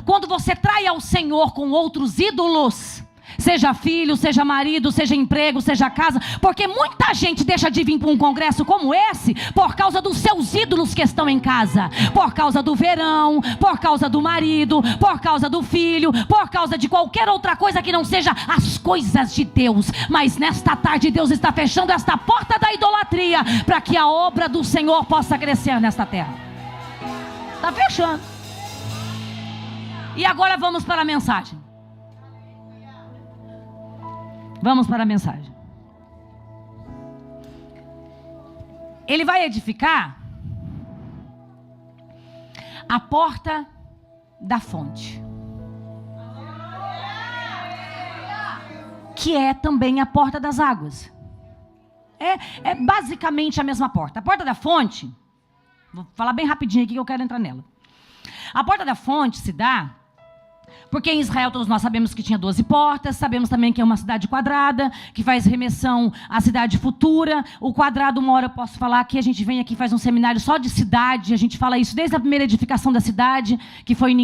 Quando você trai ao Senhor com outros ídolos, seja filho, seja marido, seja emprego, seja casa, porque muita gente deixa de vir para um congresso como esse por causa dos seus ídolos que estão em casa, por causa do verão, por causa do marido, por causa do filho, por causa de qualquer outra coisa que não seja as coisas de Deus. Mas nesta tarde Deus está fechando esta porta da idolatria para que a obra do Senhor possa crescer nesta terra. Está fechando. E agora vamos para a mensagem. Vamos para a mensagem. Ele vai edificar a porta da fonte, que é também a porta das águas. É basicamente a mesma porta. A porta da fonte, vou falar bem rapidinho aqui que eu quero entrar nela. A porta da fonte se dá porque em Israel todos nós sabemos que tinha 12 portas, sabemos também que é uma cidade quadrada, que faz remessão à cidade futura. O quadrado, uma hora eu posso falar que a gente vem aqui e faz um seminário só de cidade, a gente fala isso desde a primeira edificação da cidade, que foi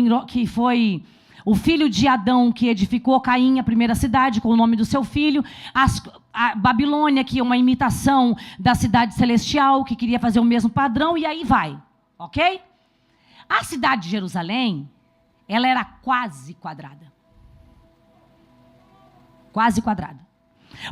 o filho de Adão que edificou Caim, a primeira cidade, com o nome do seu filho. A Babilônia, que é uma imitação da cidade celestial, que queria fazer o mesmo padrão, e aí vai, ok? A cidade de Jerusalém, ela era quase quadrada. Quase quadrada.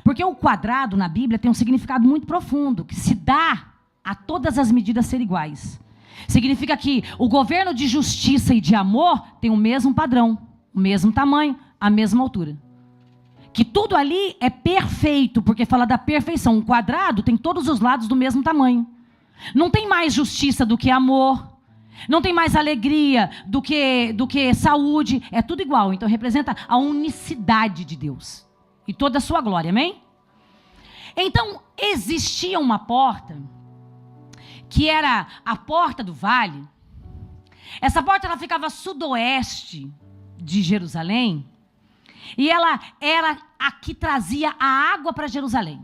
Porque o quadrado na Bíblia tem um significado muito profundo, que se dá a todas as medidas ser iguais. Significa que o governo de justiça e de amor tem o mesmo padrão, o mesmo tamanho, a mesma altura. Que tudo ali é perfeito, porque fala da perfeição. Um quadrado tem todos os lados do mesmo tamanho. Não tem mais justiça do que amor. Não tem mais alegria do que saúde. É tudo igual. Então representa a unicidade de Deus e toda a sua glória, amém? Então existia uma porta que era a porta do vale. Essa porta ela ficava a sudoeste de Jerusalém. E ela era a que trazia a água para Jerusalém.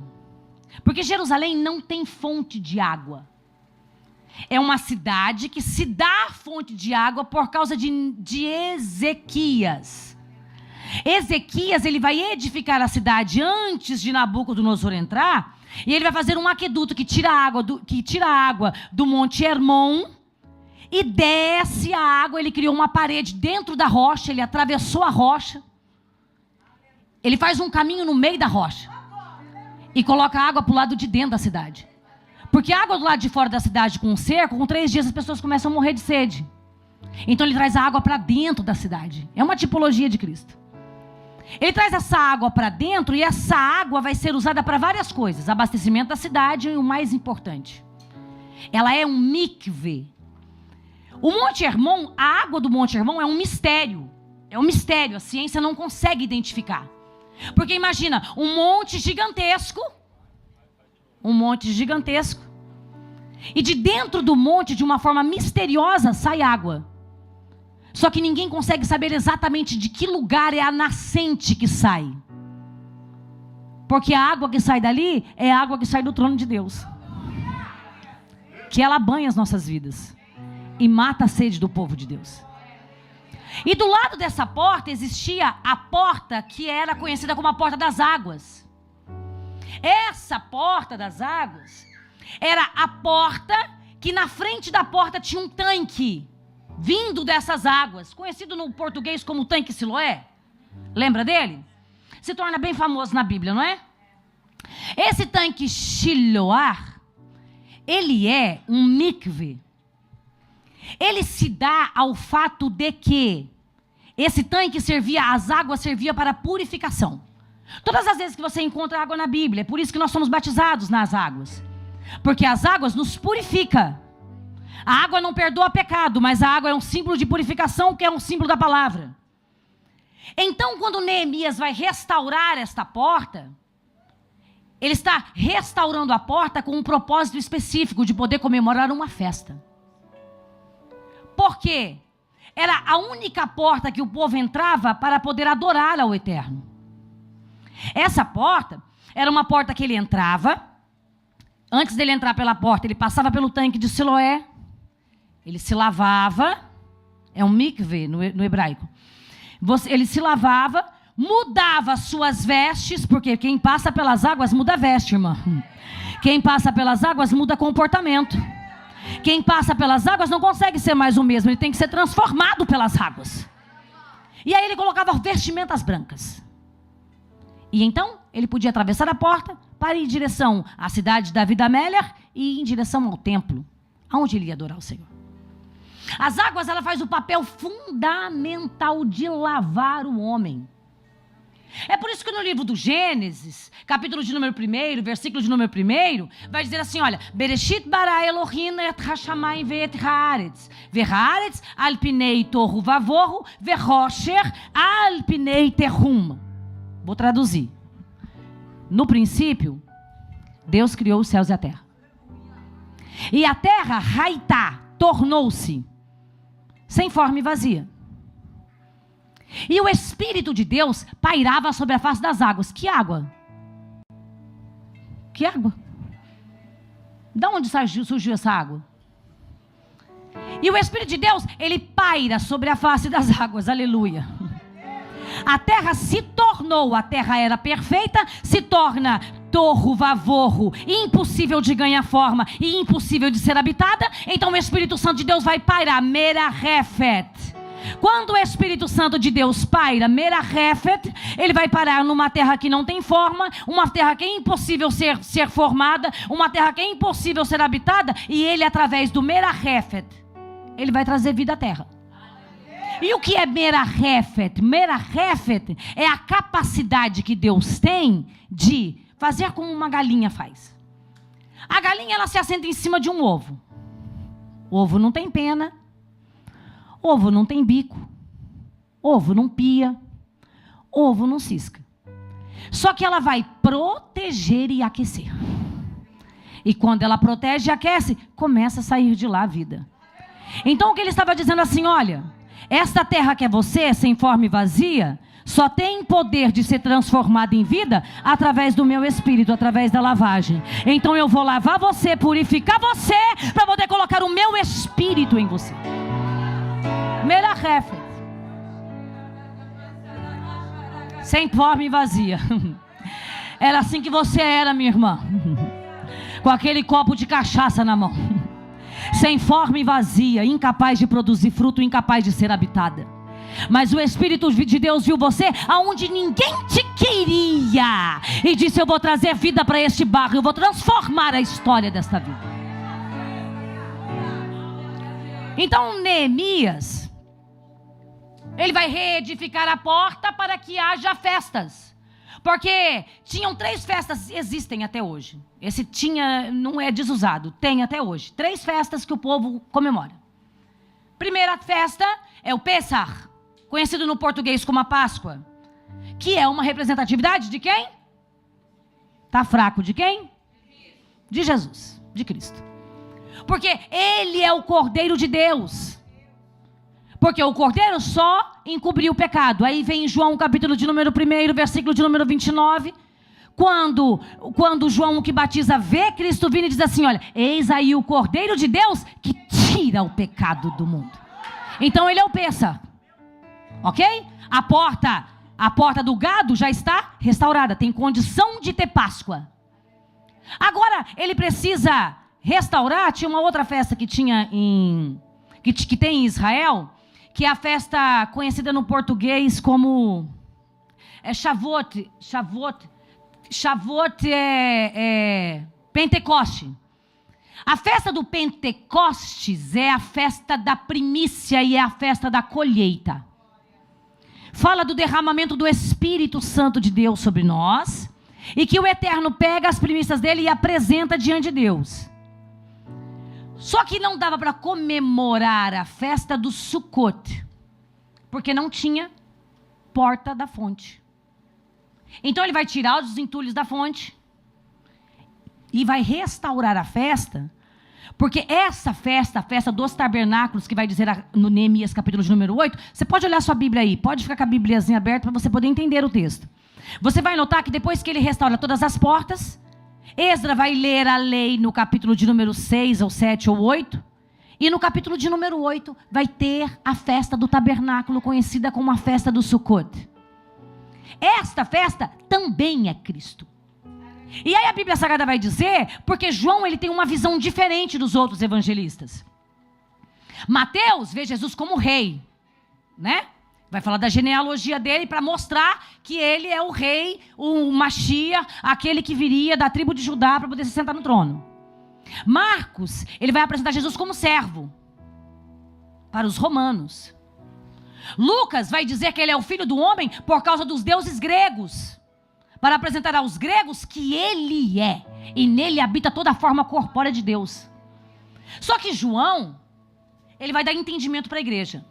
Porque Jerusalém não tem fonte de água. É uma cidade que se dá a fonte de água por causa de Ezequias. Ezequias, ele vai edificar a cidade antes de Nabucodonosor entrar, e ele vai fazer um aqueduto que tira a água do Monte Hermon e desce a água. Ele criou uma parede dentro da rocha, ele atravessou a rocha. Ele faz um caminho no meio da rocha e coloca a água para o lado de dentro da cidade. Porque a água do lado de fora da cidade com um cerco, com 3 dias as pessoas começam a morrer de sede. Então ele traz a água para dentro da cidade. É uma tipologia de Cristo. Ele traz essa água para dentro e essa água vai ser usada para várias coisas. Abastecimento da cidade e o mais importante. Ela é um mikve. O Monte Hermon, a água do Monte Hermon é um mistério. É um mistério, a ciência não consegue identificar. Porque imagina, um monte gigantesco. E de dentro do monte, de uma forma misteriosa, sai água. Só que ninguém consegue saber exatamente de que lugar é a nascente que sai. Porque a água que sai dali é a água que sai do trono de Deus. Que ela banha as nossas vidas e mata a sede do povo de Deus. E do lado dessa porta existia a porta que era conhecida como a porta das águas. Essa porta das águas era a porta que na frente da porta tinha um tanque vindo dessas águas, conhecido no português como tanque Siloé. Lembra dele? Se torna bem famoso na Bíblia, não é? Esse tanque Shiloah, ele é um mikve. Ele se dá ao fato de que esse tanque servia, as águas serviam para purificação. Todas as vezes que você encontra água na Bíblia, é por isso que nós somos batizados nas águas. Porque as águas nos purificam. A água não perdoa pecado, mas a água é um símbolo de purificação, que é um símbolo da palavra. Então, quando Neemias vai restaurar esta porta, ele está restaurando a porta com um propósito específico de poder comemorar uma festa. Por quê? Era a única porta que o povo entrava para poder adorar ao Eterno. Essa porta era uma porta que ele entrava. Antes dele entrar pela porta, ele passava pelo tanque de Siloé. Ele se lavava. É um mikve no hebraico. Ele se lavava, mudava suas vestes, porque quem passa pelas águas muda veste, irmã. Quem passa pelas águas muda comportamento. Quem passa pelas águas não consegue ser mais o mesmo, ele tem que ser transformado pelas águas. E aí ele colocava vestimentas brancas. E então ele podia atravessar a porta para ir em direção à cidade de Davi da Amélia e em direção ao templo, onde ele ia adorar o Senhor. As águas, ela faz o papel fundamental de lavar o homem. É por isso que no livro do Gênesis, capítulo de número 1, versículo de número 1, vai dizer assim, olha, Bereshit bara Elohim et hashamayim ve'et haaretz, ve'haaretz al pinei tohu vavohu, ve'rosher al pinei terrum. Vou traduzir. No princípio, Deus criou os céus e a terra. E a terra, haitá, tornou-se sem forma e vazia. E o Espírito de Deus pairava sobre a face das águas. Que água? Que água? De onde surgiu essa água? E o Espírito de Deus, ele paira sobre a face das águas. Aleluia. A terra se tornou, a terra era perfeita, se torna torro, vavorro, impossível de ganhar forma e impossível de ser habitada. Então o Espírito Santo de Deus vai pairar, Merahefet. Quando o Espírito Santo de Deus paira, Merahefet, ele vai parar numa terra que não tem forma, uma terra que é impossível ser formada, uma terra que é impossível ser habitada, e ele, através do Merahefet, ele vai trazer vida à terra. E o que é Merahefet? Merahefet é a capacidade que Deus tem de fazer como uma galinha faz. A galinha, ela se assenta em cima de um ovo. O ovo não tem pena. Ovo não tem bico. Ovo não pia. Ovo não cisca. Só que ela vai proteger e aquecer. E quando ela protege e aquece, começa a sair de lá a vida. Então o que ele estava dizendo assim, olha, esta terra que é você, sem forma e vazia, só tem poder de ser transformada em vida através do meu Espírito, através da lavagem. Então eu vou lavar você, purificar você, para poder colocar o meu Espírito em você. Merahefet. Sem forma e vazia. Era assim que você era, minha irmã. Com aquele copo de cachaça na mão. Sem forma e vazia, incapaz de produzir fruto, incapaz de ser habitada. Mas o Espírito de Deus viu você aonde ninguém te queria e disse, eu vou trazer vida para este barro, eu vou transformar a história desta vida. Então Neemias, ele vai reedificar a porta para que haja festas. Porque tinham 3 festas, existem até hoje. Esse não é desusado, tem até hoje. 3 festas que o povo comemora. Primeira festa é o Pessah, conhecido no português como a Páscoa. Que é uma representatividade de quem? Tá fraco, de quem? De Jesus, de Cristo. Porque Ele é o Cordeiro de Deus. Porque o Cordeiro só encobriu o pecado. Aí vem João, capítulo de número 1, versículo de número 29. Quando João, o que batiza, vê Cristo vindo e diz assim, olha, eis aí o Cordeiro de Deus que tira o pecado do mundo. Então ele é o Pessah. Ok? A porta do gado já está restaurada. Tem condição de ter Páscoa. Agora, ele precisa restaurar. Tinha uma outra festa que tinha que tem em Israel, que é a festa conhecida no português como Shavuot. Shavuot é Pentecoste. A festa do Pentecostes é a festa da primícia e é a festa da colheita. Fala do derramamento do Espírito Santo de Deus sobre nós, e que o Eterno pega as primícias dele e apresenta diante de Deus. Só que não dava para comemorar a festa do Sukkot, porque não tinha porta da fonte. Então ele vai tirar os entulhos da fonte e vai restaurar a festa, porque essa festa, a festa dos tabernáculos, que vai dizer no Neemias capítulo de número 8, você pode olhar sua Bíblia aí, pode ficar com a Bíbliazinha aberta para você poder entender o texto. Você vai notar que depois que ele restaura todas as portas, Esdra vai ler a lei no capítulo de número 6, ou 7, ou 8, e no capítulo de número 8 vai ter a festa do tabernáculo, conhecida como a festa do Sukkot. Esta festa também é Cristo. E aí a Bíblia Sagrada vai dizer, porque João ele tem uma visão diferente dos outros evangelistas. Mateus vê Jesus como rei, né? Vai falar da genealogia dele para mostrar que ele é o rei, o Mashiach, aquele que viria da tribo de Judá para poder se sentar no trono. Marcos, ele vai apresentar Jesus como servo para os romanos. Lucas vai dizer que ele é o filho do homem por causa dos deuses gregos, para apresentar aos gregos que ele é, e nele habita toda a forma corpórea de Deus. Só que João, ele vai dar entendimento para a igreja.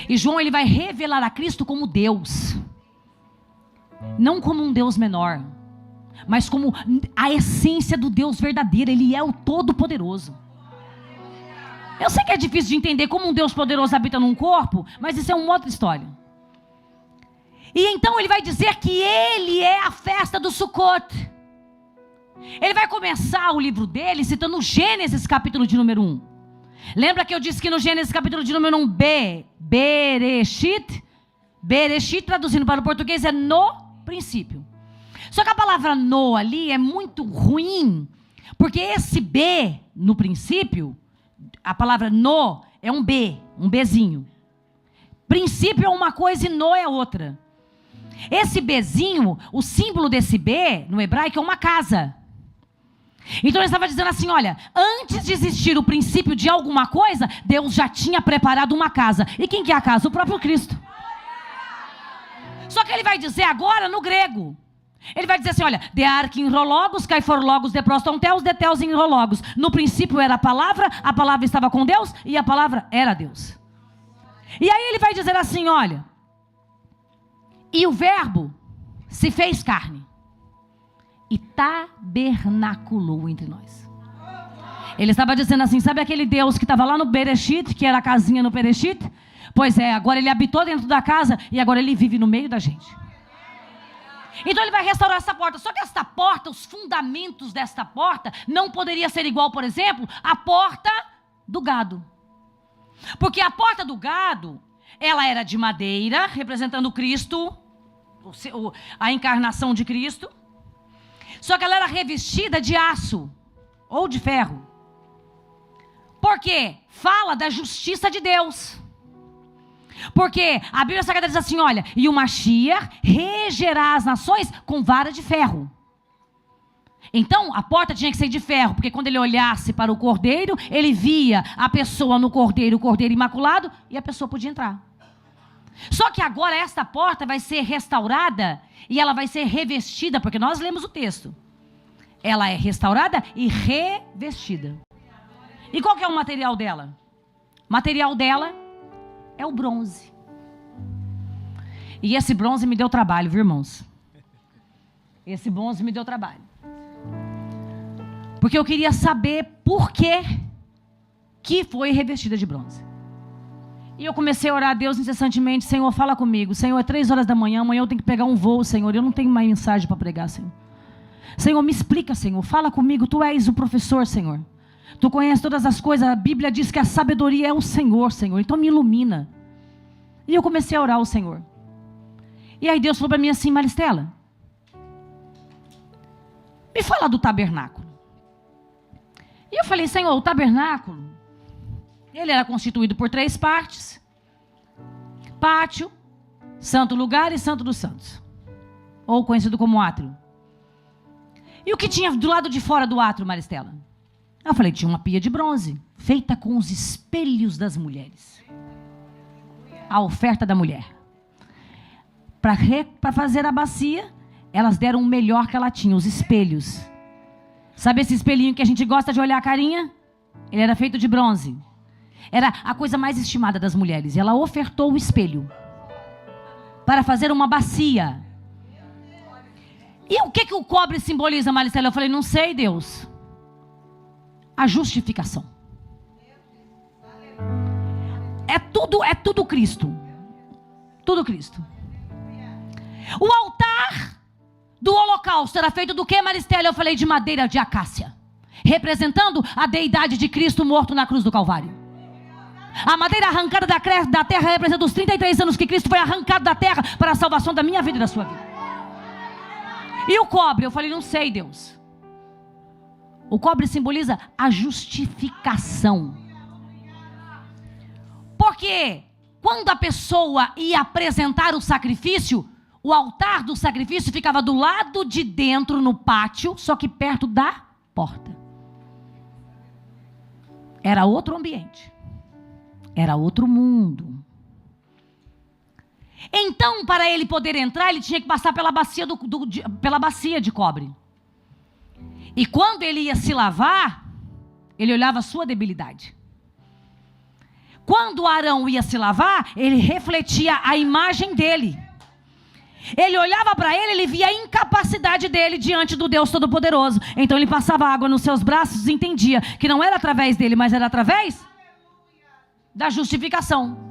E João, ele vai revelar a Cristo como Deus. Não como um Deus menor, mas como a essência do Deus verdadeiro. Ele é o Todo-Poderoso. Eu sei que é difícil de entender como um Deus poderoso habita num corpo, mas isso é uma outra história. E então ele vai dizer que ele é a festa do Sukkot. Ele vai começar o livro dele citando Gênesis capítulo de número 1. Lembra que eu disse que no Gênesis capítulo de número 1, Bereshit, traduzindo para o português, é no princípio. Só que a palavra no ali é muito ruim, porque esse B no princípio, a palavra no é um B, um Bzinho. Princípio é uma coisa e no é outra. Esse Bzinho, o símbolo desse B no hebraico é uma casa. Então ele estava dizendo assim, olha, antes de existir o princípio de alguma coisa, Deus já tinha preparado uma casa. E quem que é a casa? O próprio Cristo. Só que ele vai dizer agora no grego. Ele vai dizer assim, olha, de arquim rologos, kai forlogos, de proston teos, de teos em rologos. No princípio era a palavra estava com Deus e a palavra era Deus. E aí ele vai dizer assim, olha, e o verbo se fez carne e tabernaculou entre nós. Ele estava dizendo assim, sabe aquele Deus que estava lá no Bereshit, que era a casinha no Bereshit? Pois é, agora ele habitou dentro da casa e agora ele vive no meio da gente. Então ele vai restaurar essa porta. Só que esta porta, os fundamentos desta porta, não poderia ser igual, por exemplo, à porta do gado. Porque a porta do gado, ela era de madeira, representando Cristo, a encarnação de Cristo. Só que ela era revestida de aço ou de ferro. Por quê? Fala da justiça de Deus. Porque a Bíblia Sagrada diz assim, olha, e o Mashiach regerá as nações com vara de ferro. Então, a porta tinha que ser de ferro, porque quando ele olhasse para o cordeiro, ele via a pessoa no cordeiro, o cordeiro imaculado, e a pessoa podia entrar. Só que agora esta porta vai ser restaurada e ela vai ser revestida, porque nós lemos o texto. Ela é restaurada e revestida. E qual que é o material dela? O material dela é o bronze. E esse bronze me deu trabalho, viu, irmãos? Esse bronze me deu trabalho. Porque eu queria saber por que foi revestida de bronze. E eu comecei a orar a Deus incessantemente. Senhor, fala comigo. Senhor, é 3 horas da manhã. Amanhã eu tenho que pegar um voo, Senhor. Eu não tenho mais mensagem para pregar, Senhor. Senhor, me explica, Senhor. Fala comigo. Tu és o professor, Senhor. Tu conheces todas as coisas. A Bíblia diz que a sabedoria é o Senhor, Senhor. Então me ilumina. E eu comecei a orar ao Senhor. E aí Deus falou para mim assim: Maristela, me fala do tabernáculo. E eu falei: Senhor, o tabernáculo, ele era constituído por 3 partes: pátio, santo lugar e santo dos santos, ou conhecido como átrio. E o que tinha do lado de fora do átrio, Maristela? Eu falei: tinha uma pia de bronze, feita com os espelhos das mulheres. A oferta da mulher. Para fazer a bacia, elas deram o melhor que ela tinha, os espelhos. Sabe esse espelhinho que a gente gosta de olhar a carinha? Ele era feito de bronze. Era a coisa mais estimada das mulheres. E ela ofertou o espelho para fazer uma bacia. E o que o cobre simboliza, Maricela? Eu falei: não sei, Deus. A justificação. É tudo Cristo. Tudo Cristo. O altar do holocausto era feito do que, Maristela? Eu falei: de madeira de acácia, representando a deidade de Cristo morto na cruz do Calvário. A madeira arrancada da terra representa os 33 anos que Cristo foi arrancado da terra para a salvação da minha vida e da sua vida. E o cobre? Eu falei: não sei, Deus. O cobre simboliza a justificação. Porque quando a pessoa ia apresentar o sacrifício, o altar do sacrifício ficava do lado de dentro no pátio, só que perto da porta. Era outro ambiente. Era outro mundo. Então, para ele poder entrar, ele tinha que passar pela bacia de cobre. E quando ele ia se lavar, ele olhava a sua debilidade. Quando Arão ia se lavar, ele refletia a imagem dele. Ele olhava para ele, ele via a incapacidade dele diante do Deus Todo-Poderoso. Então ele passava água nos seus braços e entendia que não era através dele, mas era através da justificação.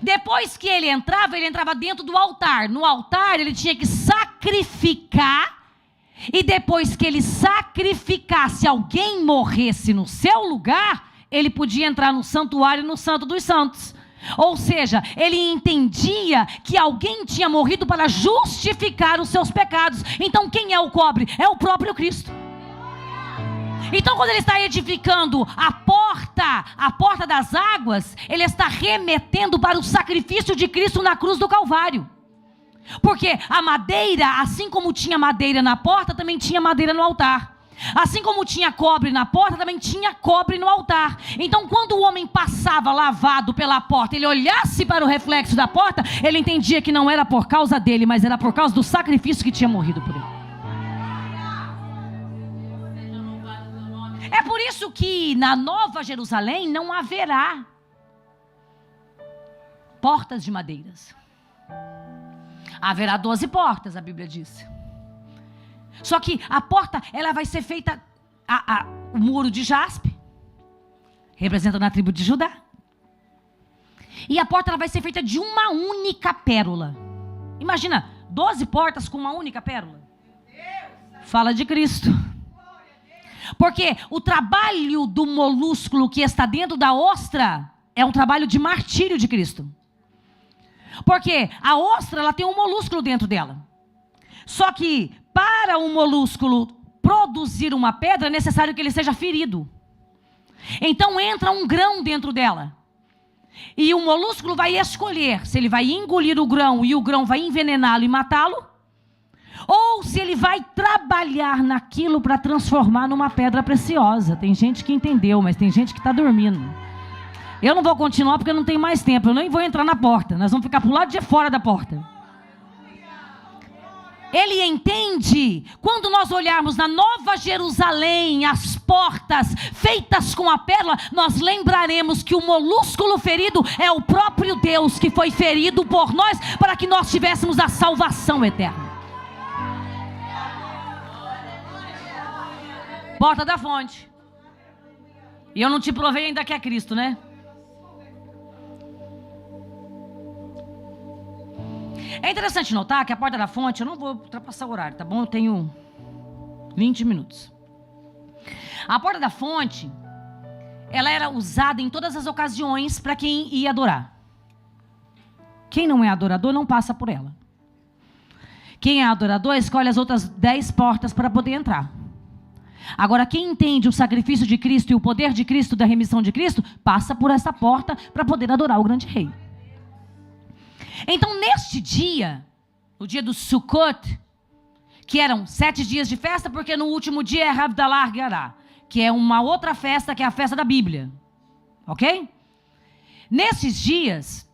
Depois que ele entrava dentro do altar. No altar ele tinha que sacrificar. E depois que ele sacrificasse, alguém morresse no seu lugar, ele podia entrar no santuário, no Santo dos Santos. Ou seja, ele entendia que alguém tinha morrido para justificar os seus pecados. Então quem é o cobre? É o próprio Cristo. Então quando ele está edificando a porta das águas, ele está remetendo para o sacrifício de Cristo na cruz do Calvário. Porque a madeira, assim como tinha madeira na porta, também tinha madeira no altar. Assim como tinha cobre na porta, também tinha cobre no altar. Então quando o homem passava lavado pela porta, ele olhasse para o reflexo da porta, ele entendia que não era por causa dele, mas era por causa do sacrifício que tinha morrido por ele. É por isso que na Nova Jerusalém não haverá portas de madeiras. Haverá 12 portas, a Bíblia diz. Só que a porta, ela vai ser feita, o muro de jaspe, representando a tribo de Judá. E a porta, ela vai ser feita de uma única pérola. Imagina, 12 portas com uma única pérola. Fala de Cristo. Porque o trabalho do molúsculo que está dentro da ostra é um trabalho de martírio de Cristo. Porque a ostra, ela tem um molúsculo dentro dela. Só que para um molúsculo produzir uma pedra, é necessário que ele seja ferido. Então entra um grão dentro dela. E o molúsculo vai escolher se ele vai engolir o grão e o grão vai envenená-lo e matá-lo, ou se ele vai trabalhar naquilo para transformar numa pedra preciosa. Tem gente que entendeu, mas tem gente que está dormindo. Eu não vou continuar porque não tem mais tempo. Eu nem vou entrar na porta. Nós vamos ficar para o lado de fora da porta. Ele entende, quando nós olharmos na Nova Jerusalém, as portas feitas com a pérola, nós lembraremos que o molúsculo ferido é o próprio Deus que foi ferido por nós, para que nós tivéssemos a salvação eterna. Porta da fonte. E eu não te provei ainda que é Cristo, né? É interessante notar que a porta da fonte, eu não vou ultrapassar o horário, tá bom? Eu tenho 20 minutos. A porta da fonte, ela era usada em todas as ocasiões para quem ia adorar. Quem não é adorador não passa por ela. Quem é adorador escolhe as outras 10 portas para poder entrar. Agora, quem entende o sacrifício de Cristo e o poder de Cristo, da remissão de Cristo, passa por essa porta para poder adorar o grande rei. Então, neste dia, o dia do Sukkot, que eram 7 dias de festa, porque no último dia é Havdalah Gará, que é uma outra festa, que é a festa da Bíblia. Ok? Nesses dias,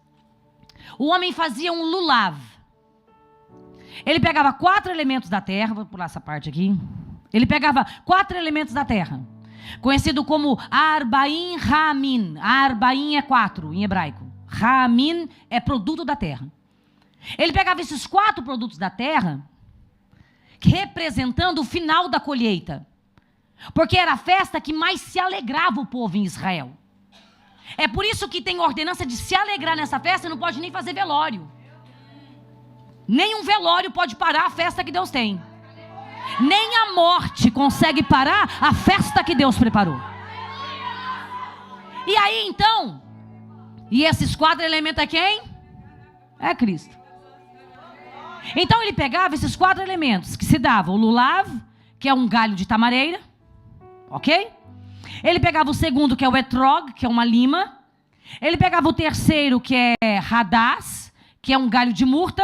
o homem fazia um lulav. Ele pegava 4 elementos da terra, vou pular essa parte aqui. Ele pegava 4 elementos da terra, conhecido como Arbaim Ramin. Arbaim é 4 em hebraico. Ramin é produto da terra. Ele pegava esses 4 produtos da terra, representando o final da colheita. Porque era a festa que mais se alegrava o povo em Israel. É por isso que tem ordenança de se alegrar nessa festa e não pode nem fazer velório. Nenhum velório pode parar a festa que Deus tem. Nem a morte consegue parar a festa que Deus preparou. E aí então, e esses 4 elementos é quem? É Cristo. Então ele pegava esses 4 elementos que se davam: o lulav, que é um galho de tamareira, ok? Ele pegava o segundo, que é o etrog, que é uma lima. Ele pegava o terceiro, que é hadás, que é um galho de murta.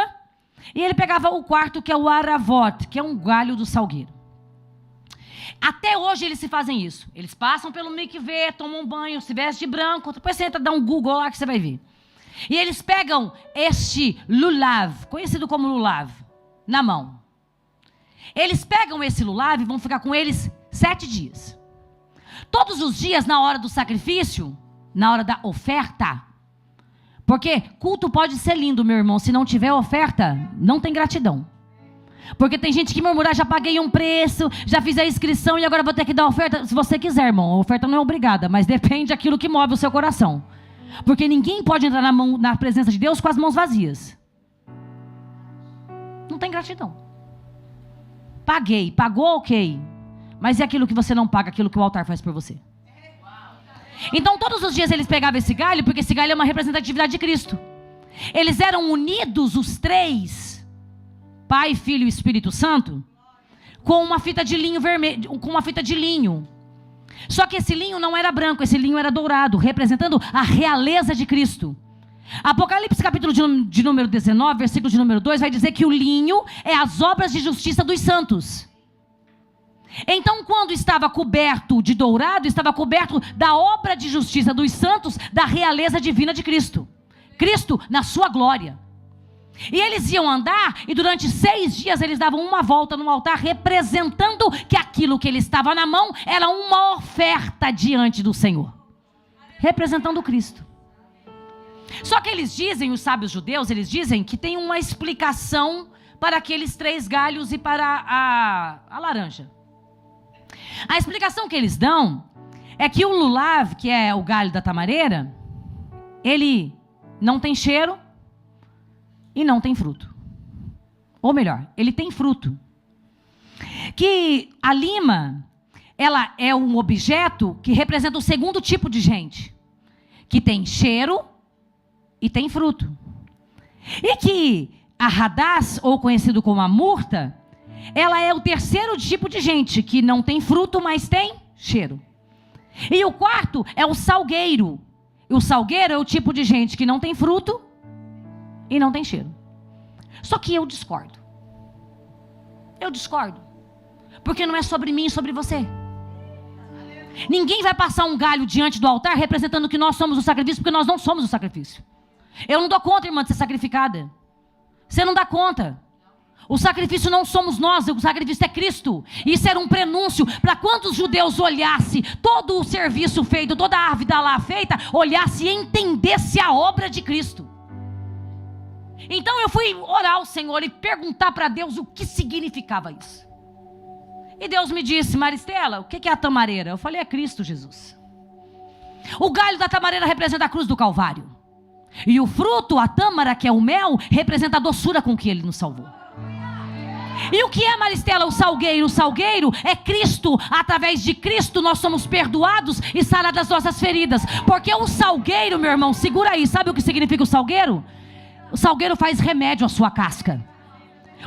E ele pegava o quarto, que é o aravot, que é um galho do salgueiro. Até hoje eles se fazem isso. Eles passam pelo mikvê, tomam um banho, se vestem de branco. Depois você entra, dá um Google lá que você vai ver. E eles pegam este lulav, conhecido como lulav, na mão. Eles pegam esse lulav e vão ficar com eles 7 dias. Todos os dias, na hora do sacrifício, na hora da oferta. Porque culto pode ser lindo, meu irmão. Se não tiver oferta, não tem gratidão. Porque tem gente que murmura: já paguei um preço, já fiz a inscrição e agora vou ter que dar oferta. Se você quiser, irmão, a oferta não é obrigada, mas depende daquilo que move o seu coração. Porque ninguém pode entrar na presença de Deus com as mãos vazias. Não tem gratidão. Paguei, pagou, ok. Mas é aquilo que você não paga, aquilo que o altar faz por você. Então todos os dias eles pegavam esse galho, porque esse galho é uma representatividade de Cristo. Eles eram unidos, os 3, Pai, Filho e Espírito Santo, com uma fita de linho vermelho, com uma fita de linho. Só que esse linho não era branco, esse linho era dourado, representando a realeza de Cristo. Apocalipse capítulo de número 19, versículo de número 2, vai dizer que o linho é as obras de justiça dos santos. Então, quando estava coberto de dourado, estava coberto da obra de justiça dos santos, da realeza divina de Cristo. Cristo na sua glória. E eles iam andar, e durante 6 dias eles davam uma volta no altar, representando que aquilo que ele estava na mão era uma oferta diante do Senhor. Representando Cristo. Só que eles dizem, os sábios judeus, eles dizem que tem uma explicação para aqueles 3 galhos e para a laranja. A explicação que eles dão é que o lulav, que é o galho da tamareira, ele não tem cheiro e não tem fruto. Ou melhor, ele tem fruto. Que a lima, ela é um objeto que representa o segundo tipo de gente, que tem cheiro e tem fruto. E que a hadás, ou conhecido como a murta, ela é o terceiro tipo de gente, que não tem fruto, mas tem cheiro. E o quarto é o salgueiro. E o salgueiro é o tipo de gente que não tem fruto e não tem cheiro. Só que eu discordo. Eu discordo. Porque não é sobre mim e sobre você. Ninguém vai passar um galho diante do altar representando que nós somos o sacrifício, porque nós não somos o sacrifício. Eu não dou conta, irmã, de ser sacrificada. Você não dá conta. O sacrifício não somos nós, o sacrifício é Cristo. Isso era um prenúncio para quando os judeus olhassem todo o serviço feito, toda a árvore lá feita, olhasse e entendesse a obra de Cristo. Então eu fui orar ao Senhor e perguntar para Deus o que significava isso. E Deus me disse: Maristela, o que é a tamareira? Eu falei: é Cristo Jesus. O galho da tamareira representa a cruz do Calvário. E o fruto, a tâmara, que é o mel, representa a doçura com que Ele nos salvou. E o que é, Maristela, o salgueiro? O salgueiro é Cristo. Através de Cristo nós somos perdoados e saradas das nossas feridas. Porque o salgueiro, meu irmão, segura aí, sabe o que significa o salgueiro? O salgueiro faz remédio à sua casca.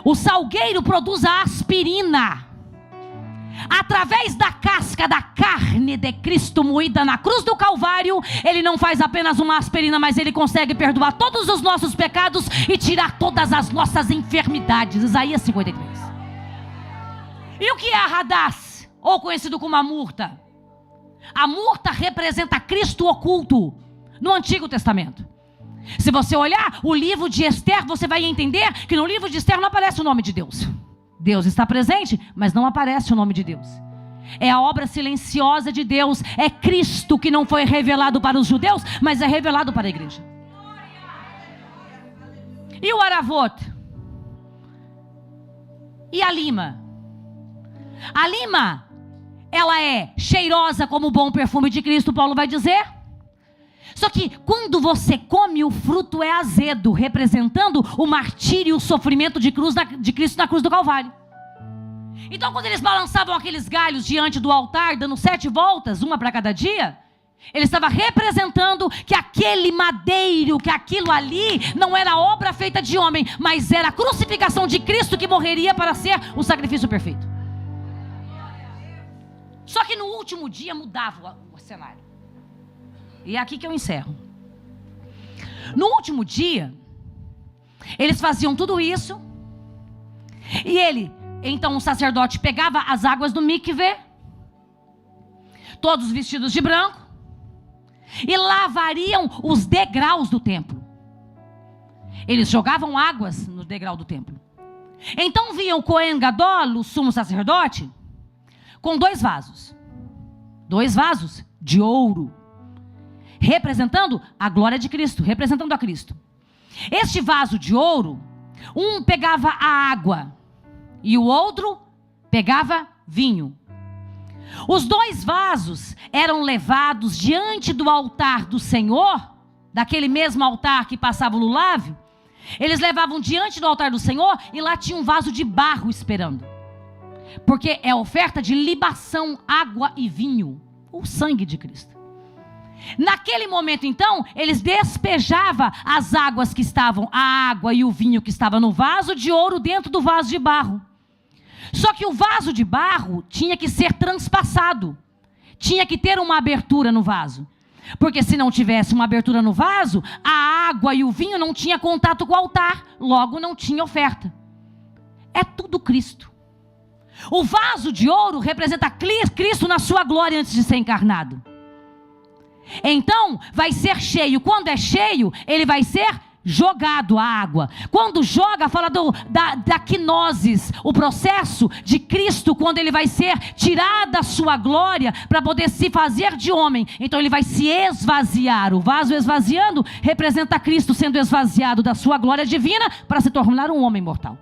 O salgueiro produz a aspirina. Através da casca da carne de Cristo moída na cruz do Calvário, Ele não faz apenas uma aspirina, mas Ele consegue perdoar todos os nossos pecados e tirar todas as nossas enfermidades. Isaías 53. E o que é a Hadass, ou conhecido como a murta? A murta representa Cristo oculto no Antigo Testamento. Se você olhar o livro de Esther, você vai entender que no livro de Esther não aparece o nome de Deus. Deus está presente, mas não aparece o nome de Deus. É a obra silenciosa de Deus. É Cristo que não foi revelado para os judeus, mas é revelado para a igreja. E o aravot? E a lima? A lima, ela é cheirosa como o bom perfume de Cristo, Paulo vai dizer. Só que quando você come, o fruto é azedo, representando o martírio e o sofrimento de Cristo na cruz do Calvário. Então quando eles balançavam aqueles galhos diante do altar, dando 7 voltas, uma para cada dia, ele estava representando que aquele madeiro, que aquilo ali não era obra feita de homem, mas era a crucificação de Cristo que morreria para ser o sacrifício perfeito. Só que no último dia mudava o cenário. E é aqui que eu encerro. No último dia, eles faziam tudo isso. E então o sacerdote pegava as águas do mikve, todos vestidos de branco, e lavariam os degraus do templo. Eles jogavam águas no degrau do templo. Então vinha o Cohen Gadol, o sumo sacerdote, com 2 vasos. 2 vasos de ouro, representando a glória de Cristo, representando a Cristo. Este vaso de ouro, um pegava a água e o outro pegava vinho. Os 2 vasos eram levados diante do altar do Senhor, daquele mesmo altar que passava o lulave. Eles levavam diante do altar do Senhor e lá tinha um vaso de barro esperando. Porque é oferta de libação, água e vinho, o sangue de Cristo. Naquele momento então, eles despejavam as águas que estavam, a água e o vinho que estava no vaso de ouro dentro do vaso de barro. Só que o vaso de barro tinha que ser transpassado. Tinha que ter uma abertura no vaso. Porque se não tivesse uma abertura no vaso, a água e o vinho não tinham contato com o altar, logo não tinha oferta. É tudo Cristo. O vaso de ouro representa Cristo na sua glória antes de ser encarnado. Então, vai ser cheio. Quando é cheio, ele vai ser jogado a água. Quando joga, fala da quinosis, o processo de Cristo, quando ele vai ser tirado da sua glória para poder se fazer de homem. Então ele vai se esvaziar. O vaso esvaziando representa Cristo sendo esvaziado da sua glória divina para se tornar um homem mortal.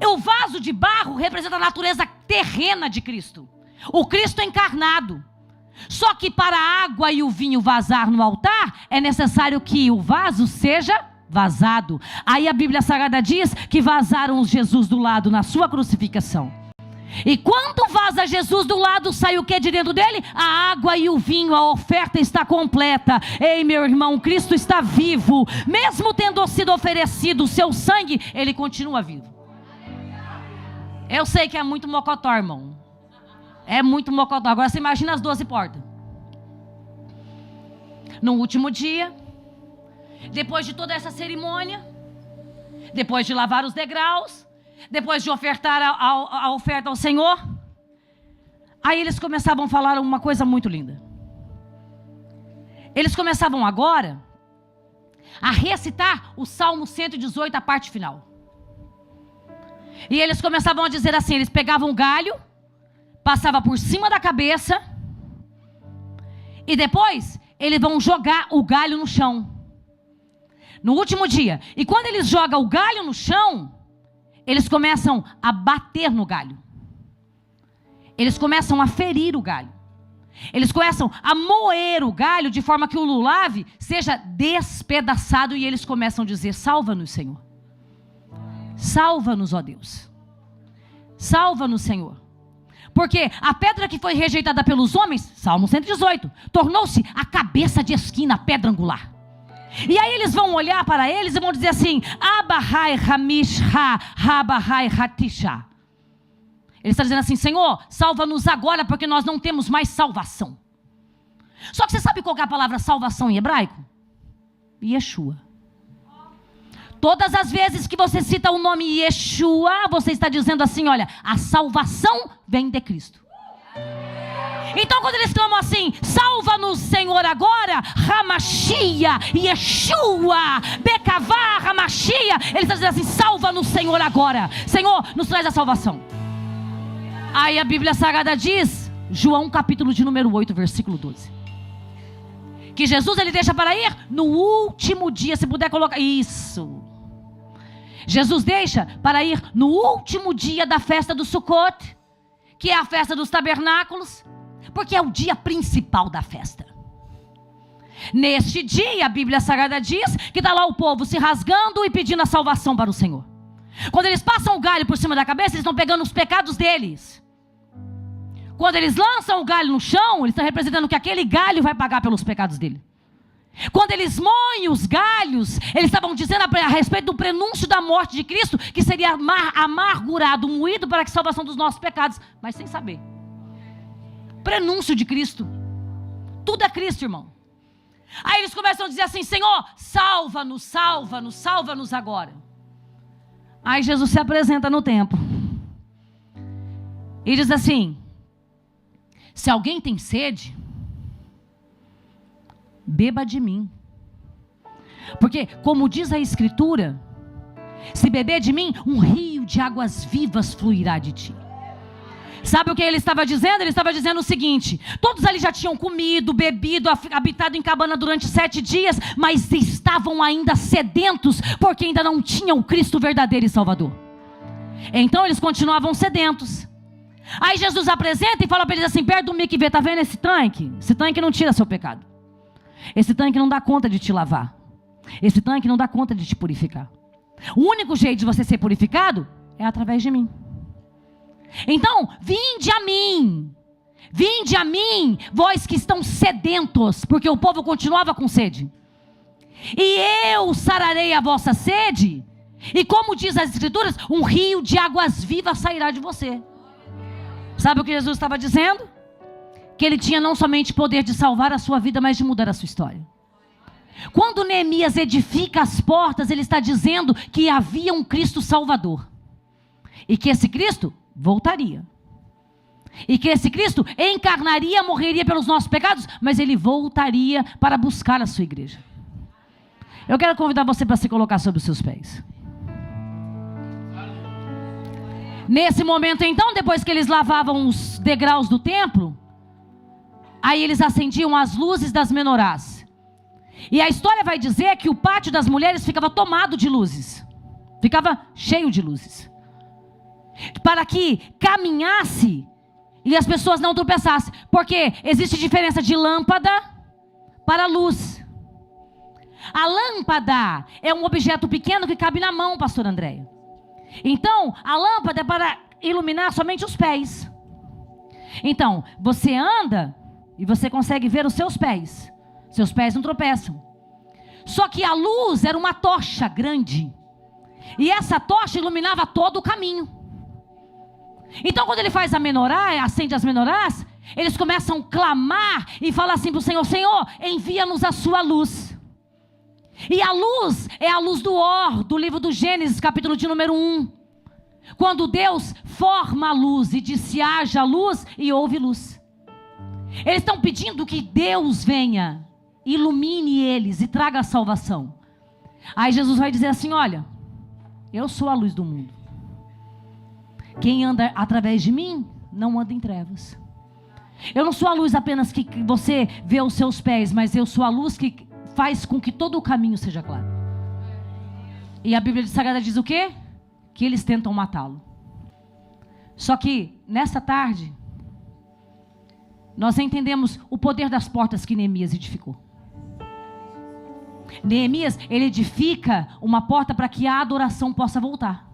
O vaso de barro representa a natureza terrena de Cristo, o Cristo encarnado. Só que para a água e o vinho vazar no altar, é necessário que o vaso seja vazado. Aí a Bíblia Sagrada diz que vazaram Jesus do lado na sua crucificação. E quando vaza Jesus do lado, sai o que de dentro dele? A água e o vinho, a oferta está completa. Ei, meu irmão, Cristo está vivo. Mesmo tendo sido oferecido o seu sangue, ele continua vivo. Eu sei que é muito mocotó, irmão. É muito mocotó. Agora você imagina as 12 portas. No último dia, depois de toda essa cerimônia, depois de lavar os degraus, depois de ofertar a oferta ao Senhor, aí eles começavam a falar uma coisa muito linda. Eles começavam agora a recitar o Salmo 118, a parte final. E eles começavam a dizer assim, eles pegavam o galho, passava por cima da cabeça e depois eles vão jogar o galho no chão. No último dia. E quando eles jogam o galho no chão, eles começam a bater no galho. Eles começam a ferir o galho. Eles começam a moer o galho de forma que o lulave seja despedaçado e eles começam a dizer: salva-nos, Senhor. Salva-nos, ó Deus. Salva-nos, Senhor. Porque a pedra que foi rejeitada pelos homens, Salmo 118, tornou-se a cabeça de esquina, a pedra angular. E aí eles vão olhar para eles e vão dizer assim: Abahai Hamishha, Habahai Hatisha. Ele está dizendo assim: Senhor, salva-nos agora, porque nós não temos mais salvação. Só que você sabe qual é a palavra salvação em hebraico? Yeshua. Todas as vezes que você cita o nome Yeshua, você está dizendo assim: olha, a salvação vem de Cristo. Então quando eles clamam assim: salva-nos Senhor agora, Hamashia, Yeshua, Bekavá, Hamashia, eles estão dizendo assim: salva-nos Senhor agora, Senhor, nos traz a salvação. Aí a Bíblia Sagrada diz, João capítulo de número 8, versículo 12, que Jesus ele deixa para ir no último dia. Se puder colocar isso, Jesus deixa para ir no último dia da festa do Sukkot, que é a festa dos tabernáculos, porque é o dia principal da festa. Neste dia a Bíblia Sagrada diz que está lá o povo se rasgando e pedindo a salvação para o Senhor. Quando eles passam o galho por cima da cabeça, eles estão pegando os pecados deles. Quando eles lançam o galho no chão, eles estão representando que aquele galho vai pagar pelos pecados dele. Quando eles moem os galhos, eles estavam dizendo a respeito do prenúncio da morte de Cristo, que seria amargurado, moído para a salvação dos nossos pecados, mas sem saber. Prenúncio de Cristo. Tudo é Cristo, irmão. Aí eles começam a dizer assim: Senhor, salva-nos, salva-nos, salva-nos agora. Aí Jesus se apresenta no templo e diz assim: se alguém tem sede, beba de mim. Porque, como diz a Escritura, se beber de mim, um rio de águas vivas fluirá de ti. Sabe o que ele estava dizendo? Ele estava dizendo o seguinte: todos ali já tinham comido, bebido, habitado em cabana durante 7 dias, mas estavam ainda sedentos, porque ainda não tinham o Cristo verdadeiro e Salvador. Então eles continuavam sedentos. Aí Jesus apresenta e fala para eles assim: perto do Mikvê, está vendo esse tanque? Esse tanque não tira seu pecado. Esse tanque não dá conta de te lavar. Esse tanque não dá conta de te purificar. O único jeito de você ser purificado é através de mim. Então, vinde a mim, vós que estão sedentos, porque o povo continuava com sede, e eu sararei a vossa sede, e como diz as Escrituras, um rio de águas vivas sairá de você. Sabe o que Jesus estava dizendo? Que ele tinha não somente poder de salvar a sua vida, mas de mudar a sua história. Quando Neemias edifica as portas, ele está dizendo que havia um Cristo Salvador, e que esse Cristo voltaria, e que esse Cristo encarnaria, morreria pelos nossos pecados, mas ele voltaria para buscar a sua igreja. Eu quero convidar você para se colocar sobre os seus pés. Nesse momento então, depois que eles lavavam os degraus do templo, aí eles acendiam as luzes das menorás, e a história vai dizer que o pátio das mulheres ficava tomado de luzes, ficava cheio de luzes, para que caminhasse e as pessoas não tropeçassem, porque existe diferença de lâmpada para luz. A lâmpada é um objeto pequeno que cabe na mão, pastor Andréia. Então, a lâmpada é para iluminar somente os pés. Então, você anda e você consegue ver os seus pés não tropeçam. Só que a luz era uma tocha grande, e essa tocha iluminava todo o caminho. Então quando ele faz a menorá, acende as menorás, eles começam a clamar e falar assim para o Senhor: Senhor, envia-nos a sua luz. E a luz é a luz do Or, do livro do Gênesis, capítulo de número 1. Quando Deus forma a luz e disse: haja luz, e houve luz. Eles estão pedindo que Deus venha, ilumine eles e traga a salvação. Aí Jesus vai dizer assim: olha, eu sou a luz do mundo. Quem anda através de mim não anda em trevas. Eu não sou a luz apenas que você vê os seus pés, mas eu sou a luz que faz com que todo o caminho seja claro. E a Bíblia Sagrada diz o quê? Que eles tentam matá-lo. Só que nessa tarde nós entendemos o poder das portas que Neemias edificou. Neemias, ele edifica uma porta para que a adoração possa voltar,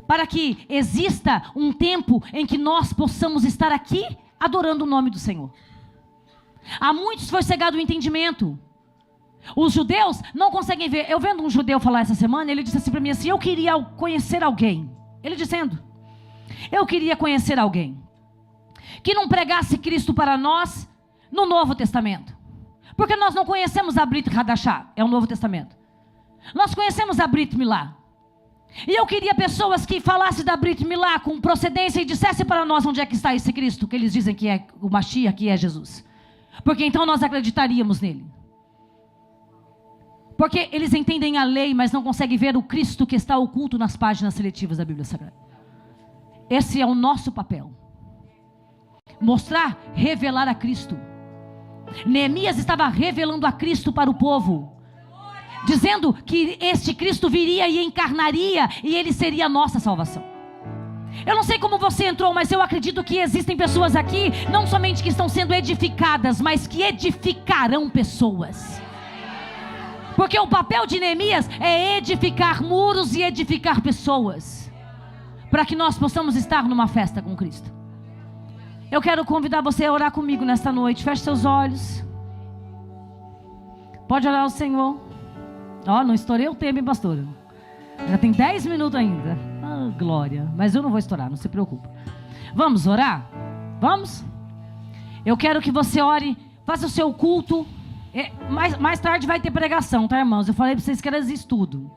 para que exista um tempo em que nós possamos estar aqui adorando o nome do Senhor. A muitos foi cegado o entendimento, Os judeus não conseguem ver. Eu vendo um judeu falar essa semana, ele disse assim para mim assim: eu queria conhecer alguém. Ele dizendo: eu queria conhecer alguém que não pregasse Cristo para nós no Novo Testamento. Porque nós não conhecemos a Brit Hadashah, é o Novo Testamento. Nós conhecemos a Brit Milá. E eu queria pessoas que falassem da Brit Milá com procedência e dissessem para nós onde é que está esse Cristo, que eles dizem que é o Mashiach, que é Jesus. Porque então nós acreditaríamos nele. Porque eles entendem a lei, mas não conseguem ver o Cristo que está oculto nas páginas seletivas da Bíblia Sagrada. Esse é o nosso papel. Mostrar, revelar a Cristo. Neemias estava revelando a Cristo para o povo, dizendo que este Cristo viria e encarnaria, e ele seria a nossa salvação. Eu não sei como você entrou, mas eu acredito que existem pessoas aqui, não somente que estão sendo edificadas, mas que edificarão pessoas. Porque o papel de Neemias é edificar muros e edificar pessoas, para que nós possamos estar numa festa com Cristo. Eu quero convidar você a orar comigo nesta noite. Feche seus olhos. Pode orar ao Senhor. Não estourei o tempo, hein, pastor? Já tem 10 minutos ainda. Glória. Mas eu não vou estourar, não se preocupe. Vamos orar? Vamos? Eu quero que você ore, faça o seu culto. Mais tarde vai ter pregação, tá, irmãos? Eu falei para vocês que era estudo.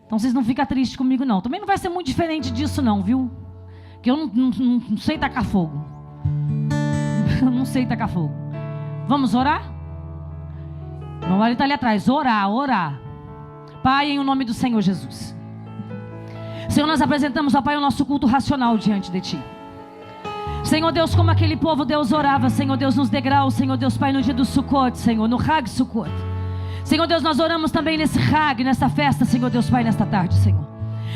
Então vocês não ficam tristes comigo, não. Também não vai ser muito diferente disso, não, viu? Que eu não sei tacar fogo. Eu não sei tacar fogo. Vamos orar? Meu marido está ali atrás. Orar. Pai, em nome do Senhor Jesus. Senhor, nós apresentamos, ó Pai, o nosso culto racional diante de Ti. Senhor Deus, como aquele povo, Deus, orava, Senhor Deus, nos degraus, Senhor Deus, Pai, no dia do Sukkot, Senhor, no Hag Sukkot. Senhor Deus, nós oramos também nesse Hag, nessa festa, Senhor Deus, Pai, nesta tarde, Senhor.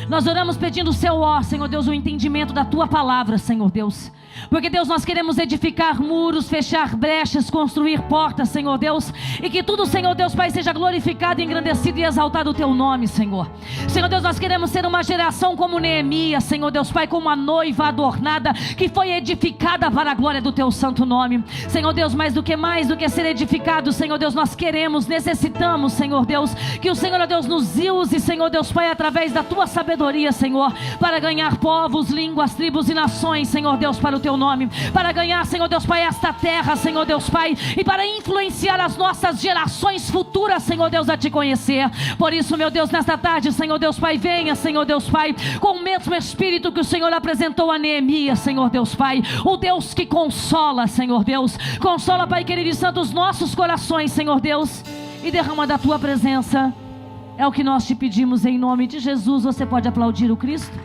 Nós oramos pedindo o Seu, Senhor Deus, o entendimento da Tua palavra, Senhor Deus. Porque, Deus, nós queremos edificar muros, fechar brechas, construir portas, Senhor Deus. E que tudo, Senhor Deus, Pai, seja glorificado, engrandecido e exaltado o Teu nome, Senhor. Senhor Deus, nós queremos ser uma geração como Neemias, Senhor Deus, Pai, como uma noiva adornada, que foi edificada para a glória do Teu santo nome. Senhor Deus, mais do que ser edificado, Senhor Deus, nós queremos, necessitamos, Senhor Deus, que o Senhor Deus nos use, Senhor Deus, Pai, através da Tua sabedoria, Senhor, para ganhar povos, línguas, tribos e nações, Senhor Deus, para o Teu nome, para ganhar, Senhor Deus, Pai, esta terra, Senhor Deus, Pai, e para influenciar as nossas gerações futuras, Senhor Deus, a Te conhecer. Por isso, meu Deus, nesta tarde, Senhor Deus, Pai, venha, Senhor Deus, Pai, com o mesmo Espírito que o Senhor apresentou a Neemias, Senhor Deus, Pai, o Deus que consola, Senhor Deus, consola, Pai querido e santo, os nossos corações, Senhor Deus, e derrama da Tua presença. É o que nós Te pedimos em nome de Jesus. Você pode aplaudir o Cristo?